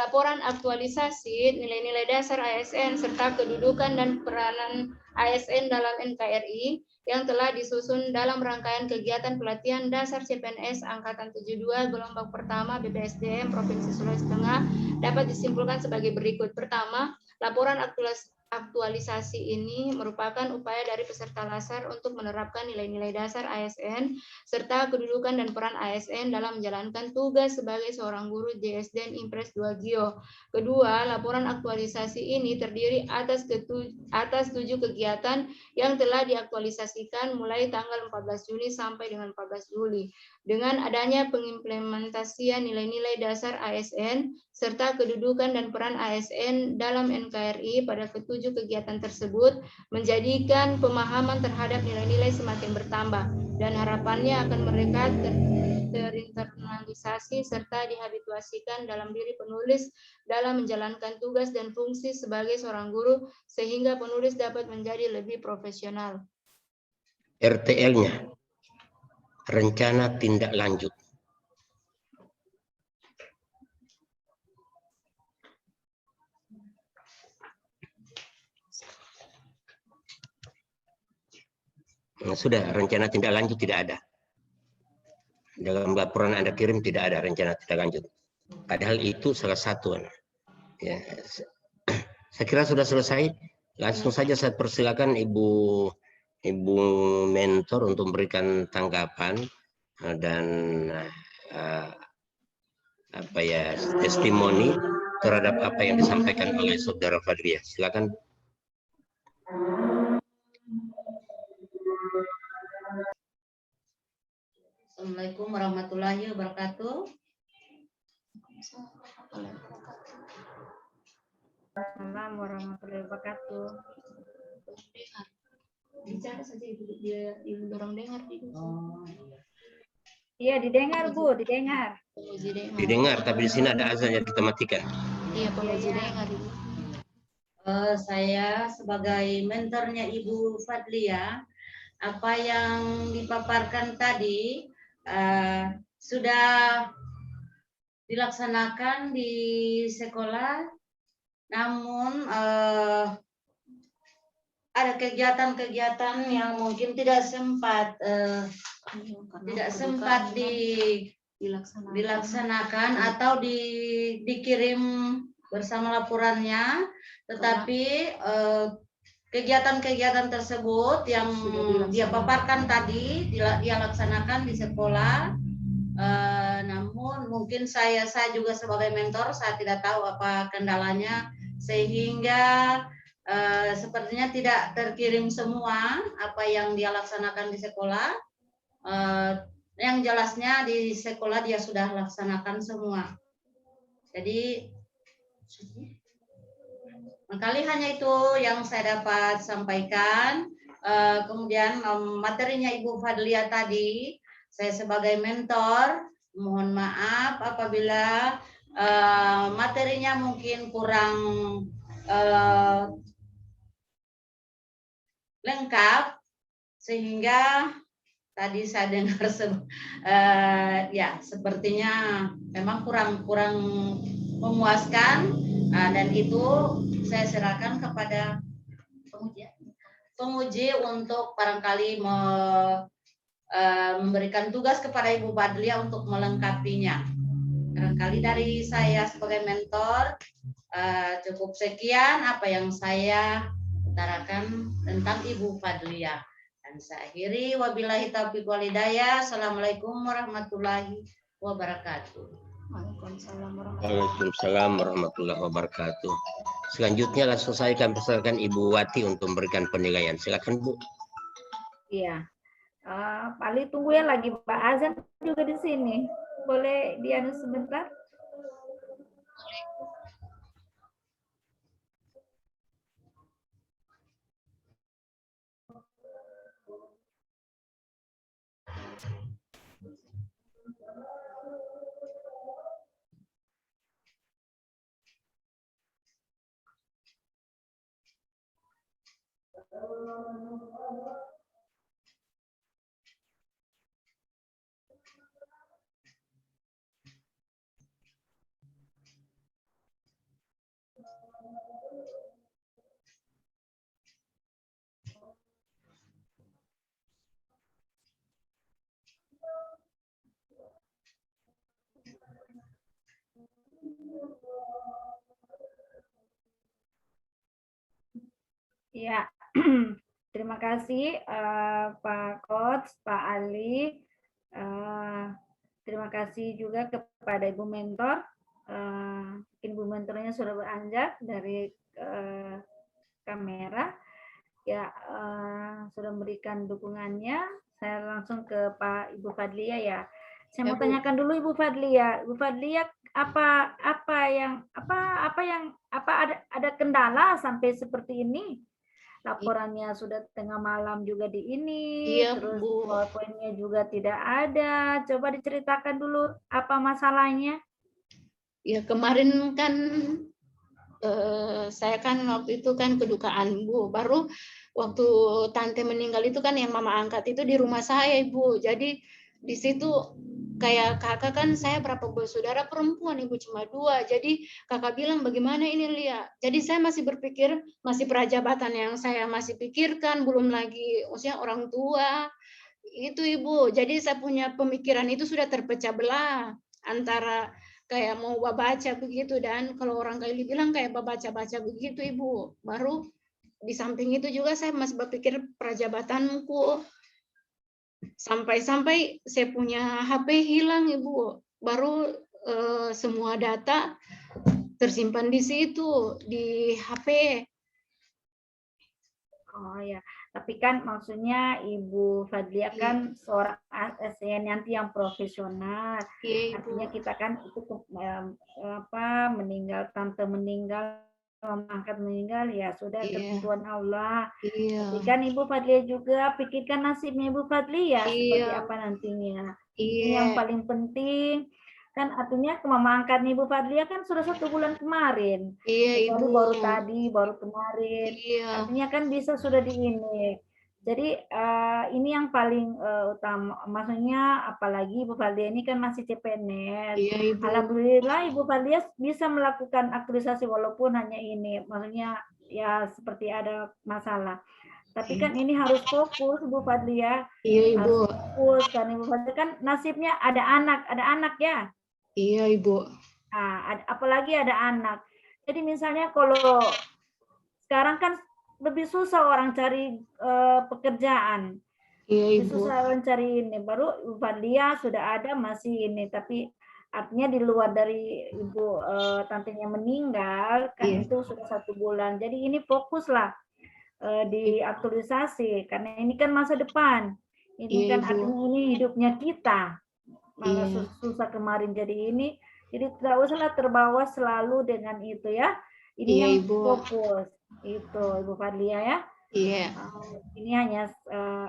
laporan aktualisasi nilai-nilai dasar ASN serta kedudukan dan peranan ASN dalam NKRI yang telah disusun dalam rangkaian kegiatan pelatihan dasar CPNS Angkatan 72 gelombang pertama BPSDM Provinsi Sulawesi Tengah dapat disimpulkan sebagai berikut. Pertama, laporan aktualisasi ini merupakan upaya dari peserta LASAR untuk menerapkan nilai-nilai dasar ASN serta kedudukan dan peran ASN dalam menjalankan tugas sebagai seorang guru JSDN Impres 2 Gio. Kedua, laporan aktualisasi ini terdiri atas 7 kegiatan yang telah diaktualisasikan mulai tanggal 14 Juni sampai dengan 14 Juli. Dengan adanya pengimplementasian nilai-nilai dasar ASN serta kedudukan dan peran ASN dalam NKRI pada ketujuh kegiatan tersebut menjadikan pemahaman terhadap nilai-nilai semakin bertambah dan harapannya akan mereka terinternalisasi serta dihabituasikan dalam diri penulis dalam menjalankan tugas dan fungsi sebagai seorang guru sehingga penulis dapat menjadi lebih profesional.
RTL-nya, rencana tindak lanjut. Nah, sudah, rencana tindak lanjut tidak ada. Dalam laporan Anda kirim tidak ada rencana tindak lanjut. Padahal itu salah satu. Ya, saya kira sudah selesai. Langsung saja saya persilakan Ibu mentor untuk memberikan tanggapan dan testimoni terhadap apa yang disampaikan oleh Saudara Fadlia. Silakan.
Assalamualaikum warahmatullahi wabarakatuh.
Assalamualaikum warahmatullahi wabarakatuh.
Bicara saja ibu dorong dengar ibu.
Oh, iya.
Iya, didengar Bu, didengar.
Penguji dengar.
Didengar, tapi di sini ada azan yang kita matikan.
Iya, penguji dengar ibu.
Saya sebagai mentornya Ibu Fadlia, apa yang dipaparkan tadi sudah dilaksanakan di sekolah, namun ada kegiatan-kegiatan yang mungkin tidak sempat dilaksanakan atau dikirim bersama laporannya, tetapi kegiatan-kegiatan tersebut yang dia paparkan tadi dia laksanakan di sekolah. Namun mungkin saya juga sebagai mentor, saya tidak tahu apa kendalanya sehingga sepertinya tidak terkirim semua apa yang dia laksanakan di sekolah. Yang jelasnya di sekolah dia sudah laksanakan semua. Jadi kali hanya itu yang saya dapat sampaikan. Kemudian materinya Ibu Fadlia tadi, saya sebagai mentor mohon maaf apabila materinya mungkin kurang lengkap, sehingga tadi saya dengar ya sepertinya memang kurang memuaskan, dan itu saya serahkan kepada penguji untuk barangkali memberikan tugas kepada Ibu Fadlia untuk melengkapinya. Barangkali dari saya sebagai mentor cukup sekian apa yang saya utarakan tentang Ibu Fadlia. Dan saya akhiri, wabillahi taufiq wal hidayah. Assalamualaikum warahmatullahi wabarakatuh.
Waalaikumsalam warahmatullahi wabarakatuh. Selanjutnya langsung saya akan persilakan Ibu Wati untuk memberikan penilaian. Silakan Bu.
Iya. Pak Ali tunggu ya, lagi Pak Azan juga di sini. Boleh dianu sebentar? Ya, terima kasih Pak Coach, Pak Ali. Terima kasih juga kepada Ibu Mentor. Ibu Mentornya sudah beranjak dari kamera. Ya, sudah memberikan dukungannya. Saya langsung ke Pak Ibu Fadlia ya. Saya mau tanyakan dulu Ibu Fadlia. Ibu Fadlia, apa ada kendala sampai seperti ini? Laporannya sudah tengah malam juga di ini,
Iya,
terus
Bu.
PowerPoint-nya juga tidak ada. Coba diceritakan dulu apa masalahnya.
Ya kemarin kan saya kan waktu itu kan kedukaan Bu. Baru waktu tante meninggal itu kan yang mama angkat itu di rumah saya Ibu. Jadi di situ kayak kakak kan saya berapa bersaudara perempuan Ibu cuma 2. Jadi kakak bilang bagaimana ini Lia. Jadi saya masih berpikir masih prajabatan yang saya masih pikirkan, belum lagi maksudnya orang tua. Itu Ibu. Jadi saya punya pemikiran itu sudah terpecah belah antara kayak mau baca begitu, dan kalau orang kali bilang kayak baca-baca begitu Ibu. Baru di samping itu juga saya masih berpikir prajabatanku. Sampai-sampai saya punya HP hilang Ibu. Baru semua data tersimpan di situ di HP.
Oh ya, tapi kan maksudnya Ibu Fadlia kan seorang ASN nanti yang profesional.
Iya, Ibu.
Artinya kita kan itu meninggal, tante meninggal, angkat meninggal, ya sudah
Iya.
ketentuan Allah.
Iya.
Tapi kan Ibu Fadlia juga pikirkan nasibnya Ibu Fadlia seperti
Iya.
apa nantinya.
Iya.
Ini yang paling penting. Kan artinya mama angkatnya Ibu Fadlia kan sudah 1 bulan kemarin.
Iya,
Kecuali
Ibu.
baru kemarin.
Iya.
Artinya kan bisa sudah di ini. Jadi ini yang paling utama. Maksudnya apalagi Ibu Fadlia ini kan masih CPNS.
Iya, Ibu.
Alhamdulillah Ibu Fadlia bisa melakukan aktualisasi walaupun hanya ini. Maksudnya ya seperti ada masalah. Tapi kan ini harus fokus Ibu Fadlia.
Iya, Ibu.
Harus fokus kan Ibu Fadlia kan nasibnya ada anak ya.
Iya, Ibu.
Nah, apalagi ada anak. Jadi misalnya kalau sekarang kan lebih susah orang cari pekerjaan.
Iya,
Lebih
Ibu.
susah orang cari ini. Baru Ibu Fadlia sudah ada masih ini. Tapi artinya di luar dari Ibu tantenya meninggal, kan
Iya.
itu sudah 1 bulan. Jadi ini fokuslah di aktualisasi. Karena ini kan masa depan. Ini
Iya,
kan
Ibu.
artinya ini hidupnya kita. Malah
Iya.
susah kemarin jadi ini. Jadi tidak usahlah terbawa selalu dengan itu ya. Ini
Iya,
yang
Ibu.
fokus. Itu Ibu Fadlia ya.
Iya.
Ini hanya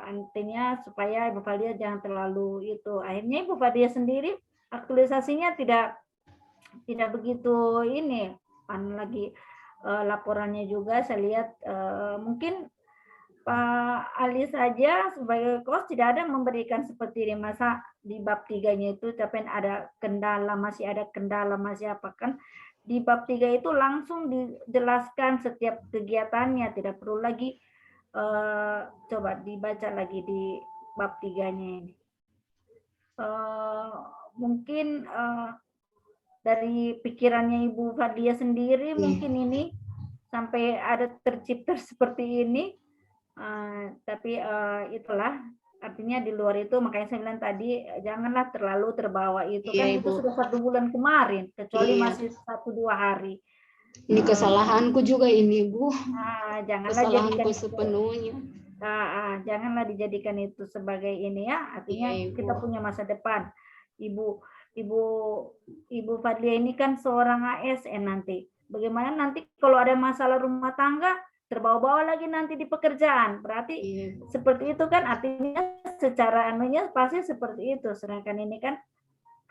artinya supaya Ibu Fadlia jangan terlalu itu. Akhirnya Ibu Fadlia sendiri aktualisasinya tidak begitu ini. Lagi laporannya juga saya lihat mungkin Pak Ali saja sebagai coach tidak ada memberikan seperti ini, masa di bab 3-nya itu tapi ada kendala, masih apa kan. Di bab 3 itu langsung dijelaskan setiap kegiatannya, tidak perlu lagi coba dibaca lagi di bab 3-nya ini. Mungkin dari pikirannya Ibu Fadlia sendiri mungkin ini sampai ada tercipta seperti ini. Tapi itulah artinya di luar itu, makanya saya bilang tadi janganlah terlalu terbawa itu.
Iya,
Kan
Ibu.
itu sudah 1 bulan kemarin, kecuali
Iya.
masih 1-2 hari.
Ini kesalahanku juga ini, Bu.
Janganlah jadikan
Kesalahanku sepenuhnya.
janganlah dijadikan itu sebagai ini ya. Artinya
Iya, Ibu.
kita punya masa depan. Ibu Fadlia ini kan seorang ASN nanti. Bagaimana nanti kalau ada masalah rumah tangga terbawa-bawa lagi nanti di pekerjaan. Berarti
Iya.
seperti itu kan artinya secara anunya pasti seperti itu. Sedangkan ini kan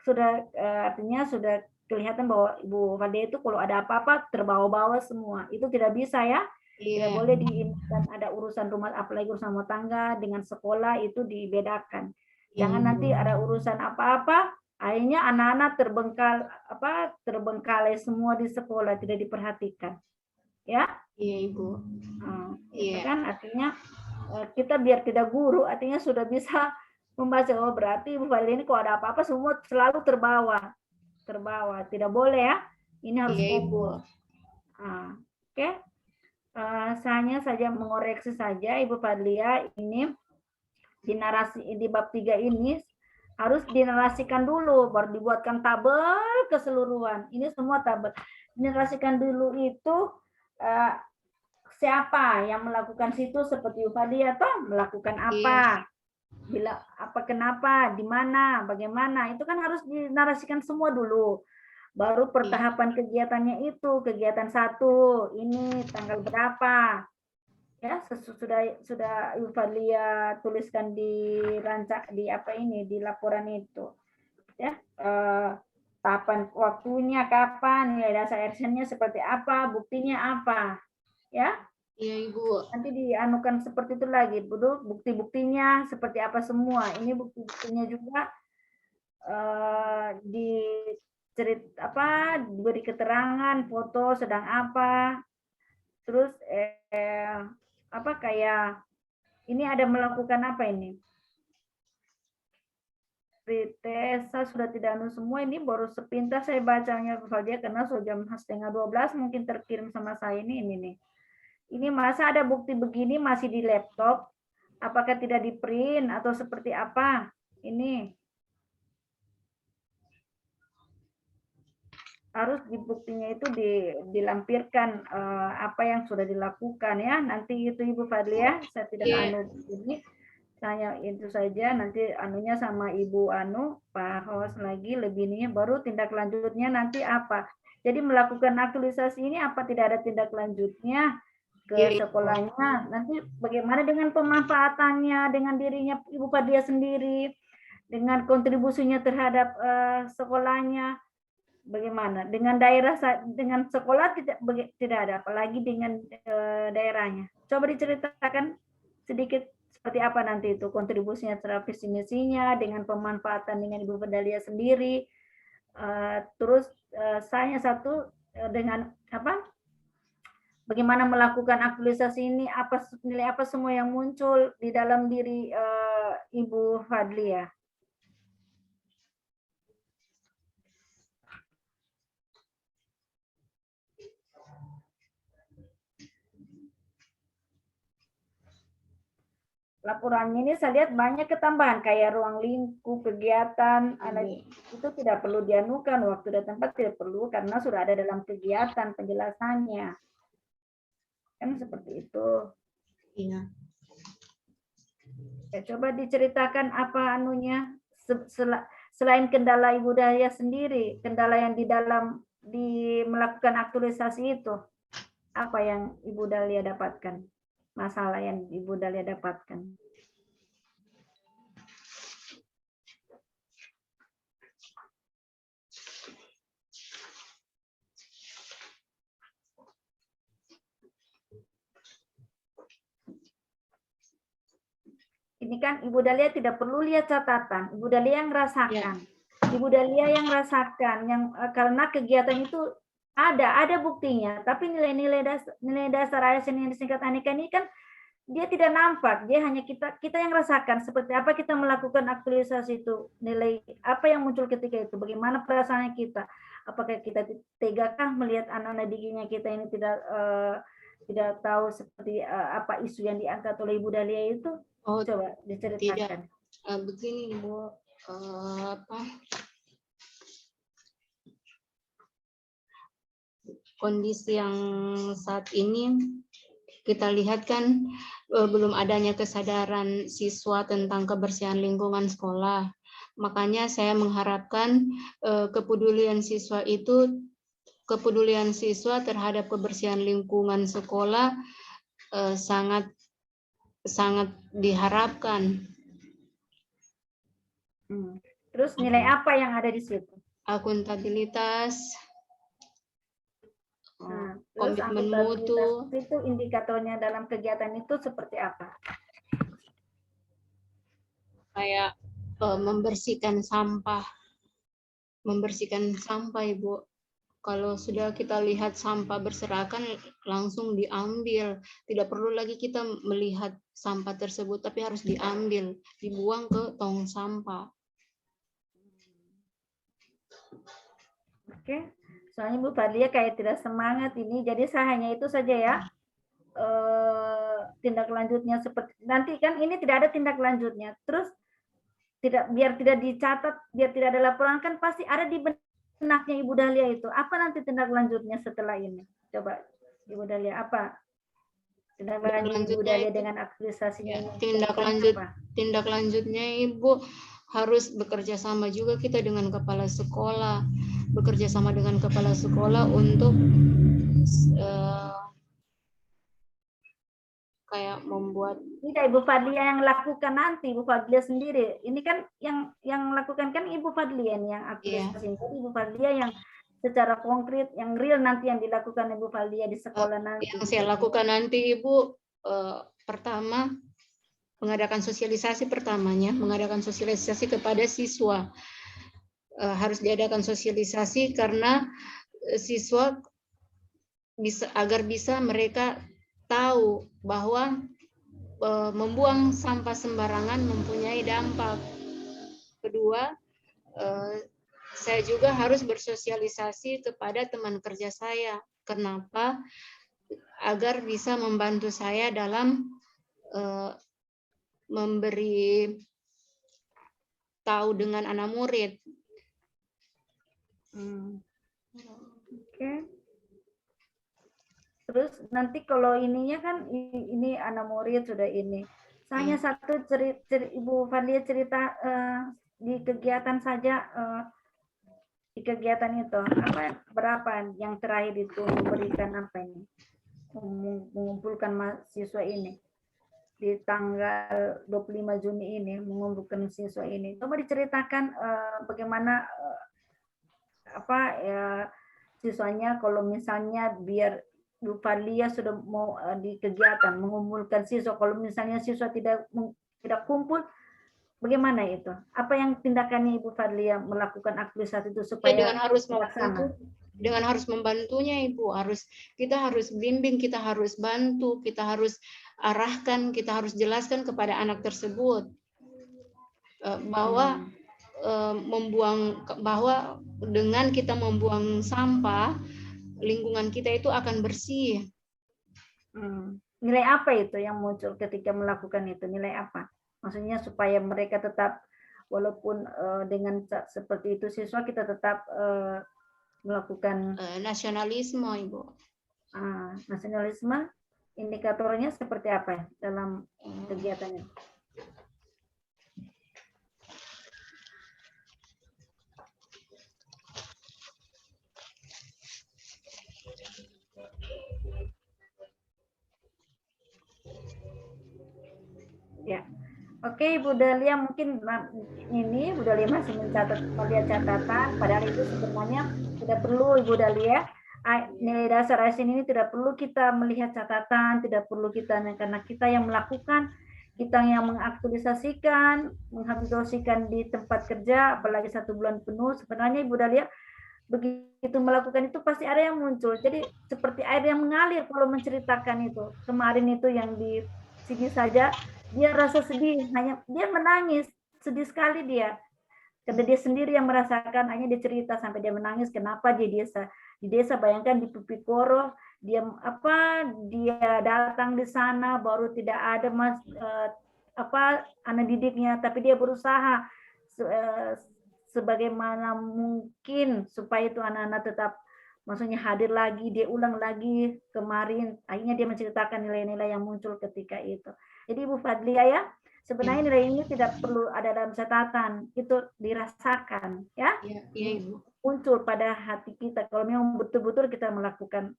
sudah artinya sudah kelihatan bahwa Ibu Fadlia itu kalau ada apa-apa terbawa-bawa semua. Itu tidak bisa ya. Tidak
Iya.
boleh diinginkan ada urusan rumah, apalagi urusan rumah tangga dengan sekolah itu dibedakan. Jangan nanti ada urusan apa-apa, akhirnya anak-anak terbengkalai semua di sekolah, tidak diperhatikan. Ya.
Iya, Ibu.
Itu kan artinya kita biar tidak guru, artinya sudah bisa membaca. Oh berarti Ibu Fadlia ini kalau ada apa-apa semua selalu terbawa, tidak boleh ya. Ini harus fokus. Oke. Saya saja mengoreksi saja Ibu Fadlia, ini di bab 3 ini harus dinarasikan dulu, baru dibuatkan tabel keseluruhan. Ini semua tabel. Dinarasikan dulu itu siapa yang melakukan situ, seperti Ibu Fadlia toh melakukan apa, bila apa, kenapa, di mana, bagaimana, itu kan harus dinarasikan semua dulu. Baru pertahapan kegiatannya itu, kegiatan 1 ini tanggal berapa, ya sudah Ibu Fadlia tuliskan di di laporan itu, ya. Tahapan waktunya kapan, nilai dasar actionnya seperti apa, buktinya apa, ya.
Iya, Ibu.
Nanti dianukan seperti itu lagi, bukti-buktinya seperti apa semua. Ini bukti-buktinya juga diberi keterangan, foto sedang apa, terus kayak ini ada melakukan apa ini? Tesa sudah tidak anu semua, ini baru sepintas saya bacanya saja karena sudah jam 11:30 mungkin terkirim sama saya ini nih. Ini masa ada bukti begini masih di laptop? Apakah tidak di print atau seperti apa? Ini harus dibuktinya itu dilampirkan apa yang sudah dilakukan ya. Nanti itu Ibu Fadlia, saya tidak ini. Saya itu saja, nanti anunya sama Ibu Pak Hos lagi lebih ini, baru tindak lanjutnya nanti apa. Jadi melakukan aktualisasi ini apa tidak ada tindak lanjutnya ke sekolahnya, nanti bagaimana dengan pemanfaatannya dengan dirinya Ibu Fadlia sendiri, dengan kontribusinya terhadap sekolahnya, bagaimana dengan daerah, dengan sekolah tidak ada, apalagi dengan daerahnya. Coba diceritakan sedikit seperti apa nanti itu kontribusinya terhadap visi misinya dengan pemanfaatan dengan Ibu Fadlia sendiri. Terus saya satu dengan apa? Bagaimana melakukan aktualisasi ini? Nilai apa semua yang muncul di dalam diri Ibu Fadlia? Laporannya ini saya lihat banyak ketambahan kayak ruang lingkup, kegiatan, itu tidak perlu dianukan, waktu dan tempat tidak perlu karena sudah ada dalam kegiatan penjelasannya. Kan seperti itu.
Iya.
Ya, coba diceritakan apa anunya selain kendala Ibu Dahlia sendiri, kendala yang di melakukan aktualisasi itu, apa yang Ibu Dahlia dapatkan? Masalah yang Ibu Dahlia dapatkan. Ini kan Ibu Dahlia tidak perlu lihat catatan, Ibu Dahlia yang rasakan. Ibu Dahlia yang rasakan, yang karena kegiatan itu ada buktinya, tapi nilai dasar ASN yang disingkat aneka ini kan dia tidak nampak, dia hanya kita yang rasakan seperti apa kita melakukan aktualisasi itu, nilai apa yang muncul ketika itu, bagaimana perasaan kita, apakah kita tegakah melihat anak-anak didiknya kita ini tidak tahu seperti apa isu yang diangkat oleh Ibu Dahlia itu. Coba diceritakan.
Tidak, begini Bu, kondisi yang saat ini kita lihat kan belum adanya kesadaran siswa tentang kebersihan lingkungan sekolah. Makanya saya mengharapkan kepedulian siswa terhadap kebersihan lingkungan sekolah sangat diharapkan.
Terus nilai apa yang ada di situ?
Akuntabilitas, komitmen
mutu. Itu indikatornya dalam kegiatan itu seperti apa?
Kayak membersihkan sampah Ibu. Kalau sudah kita lihat sampah berserakan, langsung diambil. Tidak perlu lagi kita melihat sampah tersebut, tapi harus diambil, dibuang ke tong sampah.
Oke, soalnya Bu Fadlia kayak tidak semangat ini, jadi saya hanya itu saja ya. Tindak lanjutnya seperti nanti kan ini tidak ada tindak lanjutnya. Terus biar tidak dicatat, biar tidak ada laporan kan pasti ada di benaknya Ibu Dahlia itu. Apa nanti tindak lanjutnya setelah ini? Coba Ibu Dahlia, apa tindak lanjut Ibu Dahlia dengan aktualisasinya?
Tindak lanjutnya Ibu harus bekerja sama juga kita dengan kepala sekolah, untuk kayak membuat.
Tidak Ibu Fadlia yang lakukan nanti, Ibu Fadlia sendiri. Ini kan yang lakukan kan Ibu Fadlia yang aktualisasi. Jadi Ibu Fadlia yang secara konkret, yang real nanti yang dilakukan Ibu Fadlia di sekolah nanti.
Yang saya lakukan nanti Ibu, pertama mengadakan sosialisasi kepada siswa. Harus diadakan sosialisasi karena siswa agar bisa mereka tahu bahwa membuang sampah sembarangan mempunyai dampak. Kedua, saya juga harus bersosialisasi kepada teman kerja saya. Kenapa? Agar bisa membantu saya dalam memberi tahu dengan anak murid.
Terus nanti kalau ininya kan ini anak murid sudah ini. Hanya satu cerita Ibu Fadlia cerita di kegiatan saja, di kegiatan itu apa berapa yang terakhir itu memberikan apa ini, mengumpulkan mahasiswa ini di tanggal 25 Juni ini, mengumpulkan siswa ini. Coba diceritakan bagaimana apa ya siswanya, kalau misalnya biar Bu Fadlia sudah mau di kegiatan mengumpulkan siswa, kalau misalnya siswa tidak kumpul, bagaimana itu? Apa yang tindakannya Ibu Fadlia melakukan aktivitas itu supaya
dengan harus
terlaksana?
Dengan harus membantunya Ibu, kita harus bimbing, kita harus bantu, kita harus arahkan, kita harus jelaskan kepada anak tersebut bahwa bahwa dengan kita membuang sampah, lingkungan kita itu akan bersih.
Nilai apa itu yang muncul ketika melakukan itu? Nilai apa? Maksudnya supaya mereka tetap, walaupun dengan seperti itu siswa, kita tetap melakukan
nasionalisme, Ibu.
Nasionalisme, indikatornya seperti apa dalam kegiatannya? Ya, oke Ibu Dahlia, mungkin ini Ibu Dahlia masih melihat catatan, padahal itu sebenarnya tidak perlu Ibu Dahlia. Nilai dasar ASN ini tidak perlu kita melihat catatan, tidak perlu kita, karena kita yang melakukan, kita yang mengaktualisasikan, menghabiskan di tempat kerja, apalagi 1 bulan penuh. Sebenarnya Ibu Dahlia begitu melakukan itu pasti ada yang muncul. Jadi seperti air yang mengalir kalau menceritakan itu. Kemarin itu yang di sini saja, dia rasa sedih, hanya dia menangis, sedih sekali dia. Karena dia sendiri yang merasakan, hanya dia cerita sampai dia menangis. Kenapa di desa bayangkan di Pupikoro, dia datang di sana baru tidak ada anak didiknya, tapi dia berusaha sebagaimana mungkin supaya itu anak-anak tetap maksudnya hadir lagi, dia ulang lagi kemarin, akhirnya dia menceritakan nilai-nilai yang muncul ketika itu. Jadi Ibu Fadlia ya, sebenarnya nilai ini tidak perlu ada dalam catatan, itu dirasakan ya, muncul pada hati kita kalau memang betul-betul kita melakukan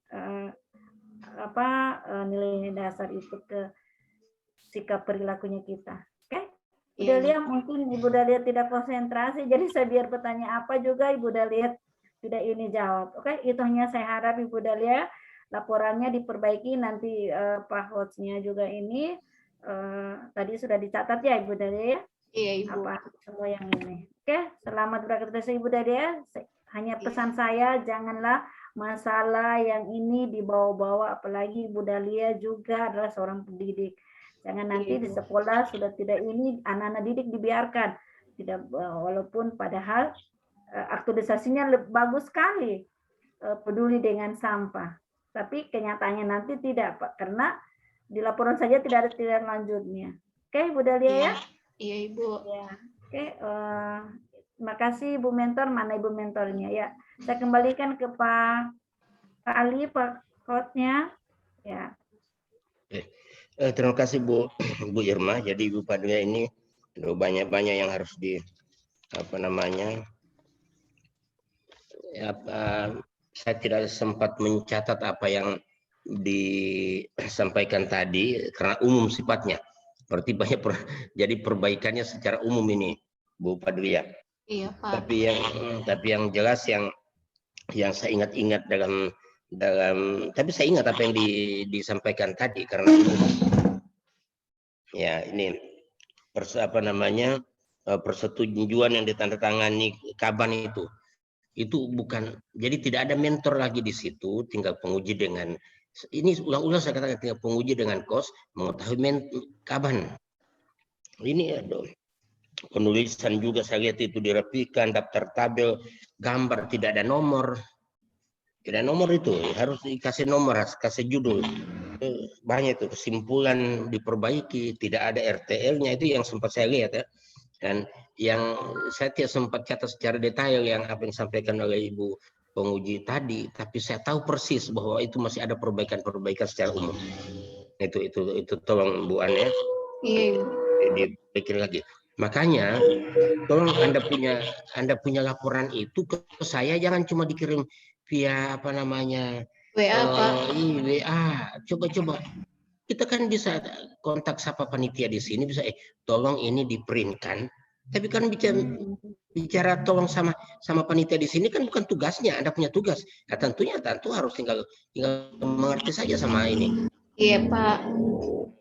nilai dasar itu ke sikap perilakunya kita. Oke? Ibu Dahlia, mungkin Ibu Dahlia tidak konsentrasi, jadi saya biar bertanya apa juga Ibu Dahlia tidak ini jawab. Oke, itu hanya saya harap Ibu Dahlia laporannya diperbaiki nanti Pak Hostnya juga ini tadi sudah dicatat ya Ibu Dahlia.
Iya Ibu.
Apa semua yang ini. Oke, selamat beraktivitas Ibu Dahlia. Hanya pesan saya, janganlah masalah yang ini dibawa-bawa, apalagi Ibu Dahlia juga adalah seorang pendidik. Jangan nanti di sekolah sudah tidak ini, anak-anak didik dibiarkan. Tidak, walaupun padahal aktualisasinya bagus sekali, peduli dengan sampah. Tapi kenyataannya nanti tidak, Pak, karena di laporan saja tidak ada tindak lanjutnya. Oke, Ibu Dahlia ya?
Iya, Ibu.
Ya. Oke, terima kasih Ibu Mentor. Mana Ibu Mentornya ya? Saya kembalikan ke Pak Ali, Pak Hostnya. Ya.
Terima kasih Bu Irma. Jadi Ibu Fadlia ini banyak-banyak yang harus saya tidak sempat mencatat apa yang disampaikan tadi karena umum sifatnya. Berarti banyak jadi perbaikannya secara umum ini Bu Fadlia.
Iya Pak.
Tapi yang jelas yang saya ingat-ingat tapi saya ingat apa yang disampaikan tadi karena ya ini persetujuan yang ditandatangani Kaban itu bukan, jadi tidak ada mentor lagi di situ, tinggal penguji dengan ini ulang-ulang saya katakan, tinggal penguji dengan kos mengetahui Kaban. Ini penulisan juga saya lihat itu dirapikan, daftar tabel, gambar, tidak ada nomor. Tidak nomor itu, harus dikasih nomor, harus kasih judul. Banyak itu, kesimpulan diperbaiki, tidak ada RTL-nya, itu yang sempat saya lihat ya. Dan yang saya tidak sempat catat secara detail yang apa yang disampaikan oleh Ibu penguji tadi, tapi saya tahu persis bahwa itu masih ada perbaikan-perbaikan secara umum. Itu tolong Bu An ya,
Iya.
dibikin lagi. Makanya tolong Anda punya laporan itu ke saya, jangan cuma dikirim via apa namanya
WA, Pak.
WA. Coba kita kan bisa kontak siapa panitia di sini, bisa tolong ini diprintkan. Tapi kan bicara tolong sama panitia di sini kan bukan tugasnya, Anda punya tugas. Nah, tentu harus tinggal mengerti saja sama ini.
Iya, Pak.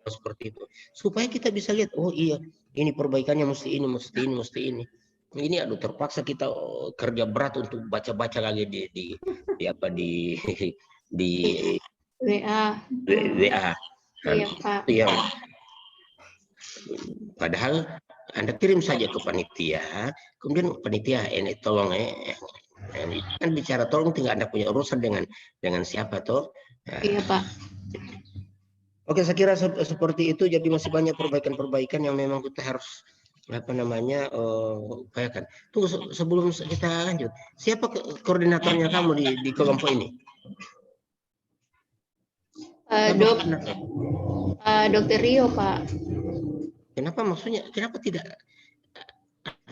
Seperti itu. Supaya kita bisa lihat, oh iya, ini perbaikannya mesti ini. Ini aduh terpaksa kita kerja berat untuk baca-baca lagi di
WA.
WA.
Iya, Pak.
Yang padahal Anda kirim saja ke panitia, kemudian panitia ini tolong kan bicara tolong, tinggal Anda punya urusan dengan siapa toh. Nah,
Iya, Pak.
Oke, saya kira seperti itu. Jadi masih banyak perbaikan-perbaikan yang memang kita harus upayakan. Tunggu sebelum kita lanjut, siapa koordinatornya kamu di kelompok ini?
Dokter Rio, Pak.
Kenapa maksudnya? Kenapa tidak?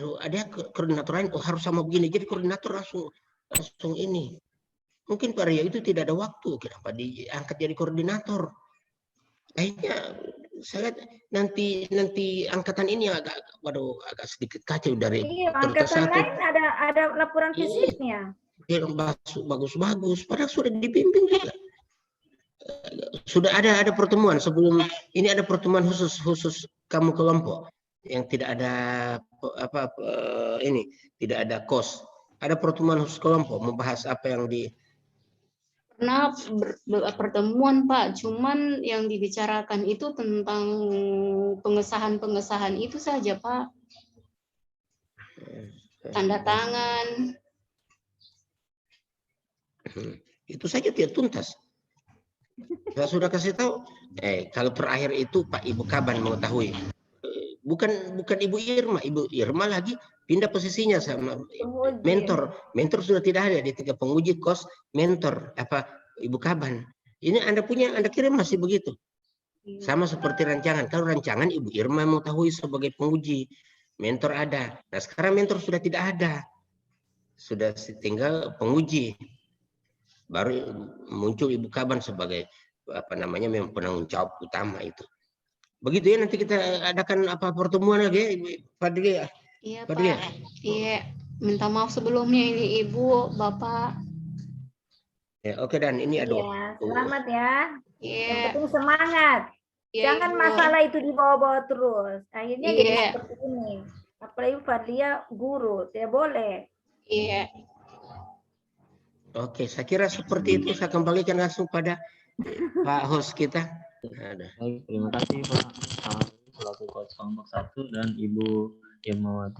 Ada koordinator lain? Oh harus sama begini. Jadi koordinator langsung ini. Mungkin Pak Rio itu tidak ada waktu. Kenapa diangkat jadi koordinator? Akhirnya saya lihat nanti angkatan ini agak sedikit kacau dari
angkatan lain ada laporan fisiknya.
Yang bagus-bagus, padahal sudah dibimbing juga. Sudah ada pertemuan sebelum ini, ada pertemuan khusus kamu kelompok yang tidak ada tidak ada kos. Ada pertemuan khusus kelompok membahas apa yang
Pernah pertemuan, Pak, cuman yang dibicarakan itu tentang pengesahan itu saja, Pak. Tanda tangan.
Itu saja tidak tuntas. Saya sudah kasih tahu, kalau terakhir itu Pak Ibu Kaban mengetahui. Bukan Ibu Irma lagi pindah posisinya sama mentor. Mentor sudah tidak ada di tingkat penguji, kos, mentor Ibu Kaban. Ini Anda kirim masih begitu. Sama seperti rancangan. Kalau rancangan Ibu Irma mengetahui sebagai penguji, mentor ada. Nah, sekarang mentor sudah tidak ada. Sudah tinggal penguji. Baru muncul Ibu Kaban sebagai memang penanggung jawab utama itu. Begitu ya, nanti kita adakan pertemuan lagi Pak Dili ya.
Iya, Pak. Iya, minta maaf sebelumnya ini Ibu, Bapak.
Ya, oke, dan ini
Selamat ya.
Iya.
Yang penting semangat. Jangan
Ibu.
masalah itu dibawa-bawa terus. Akhirnya jadi seperti ini. Apalagi Fadlia guru, tidak boleh.
Iya.
Oke, saya kira seperti itu. Saya kembalikan langsung pada Pak host kita.
Baik, terima kasih Pak selaku coach kelompok 1 dan Ibu Irmawati.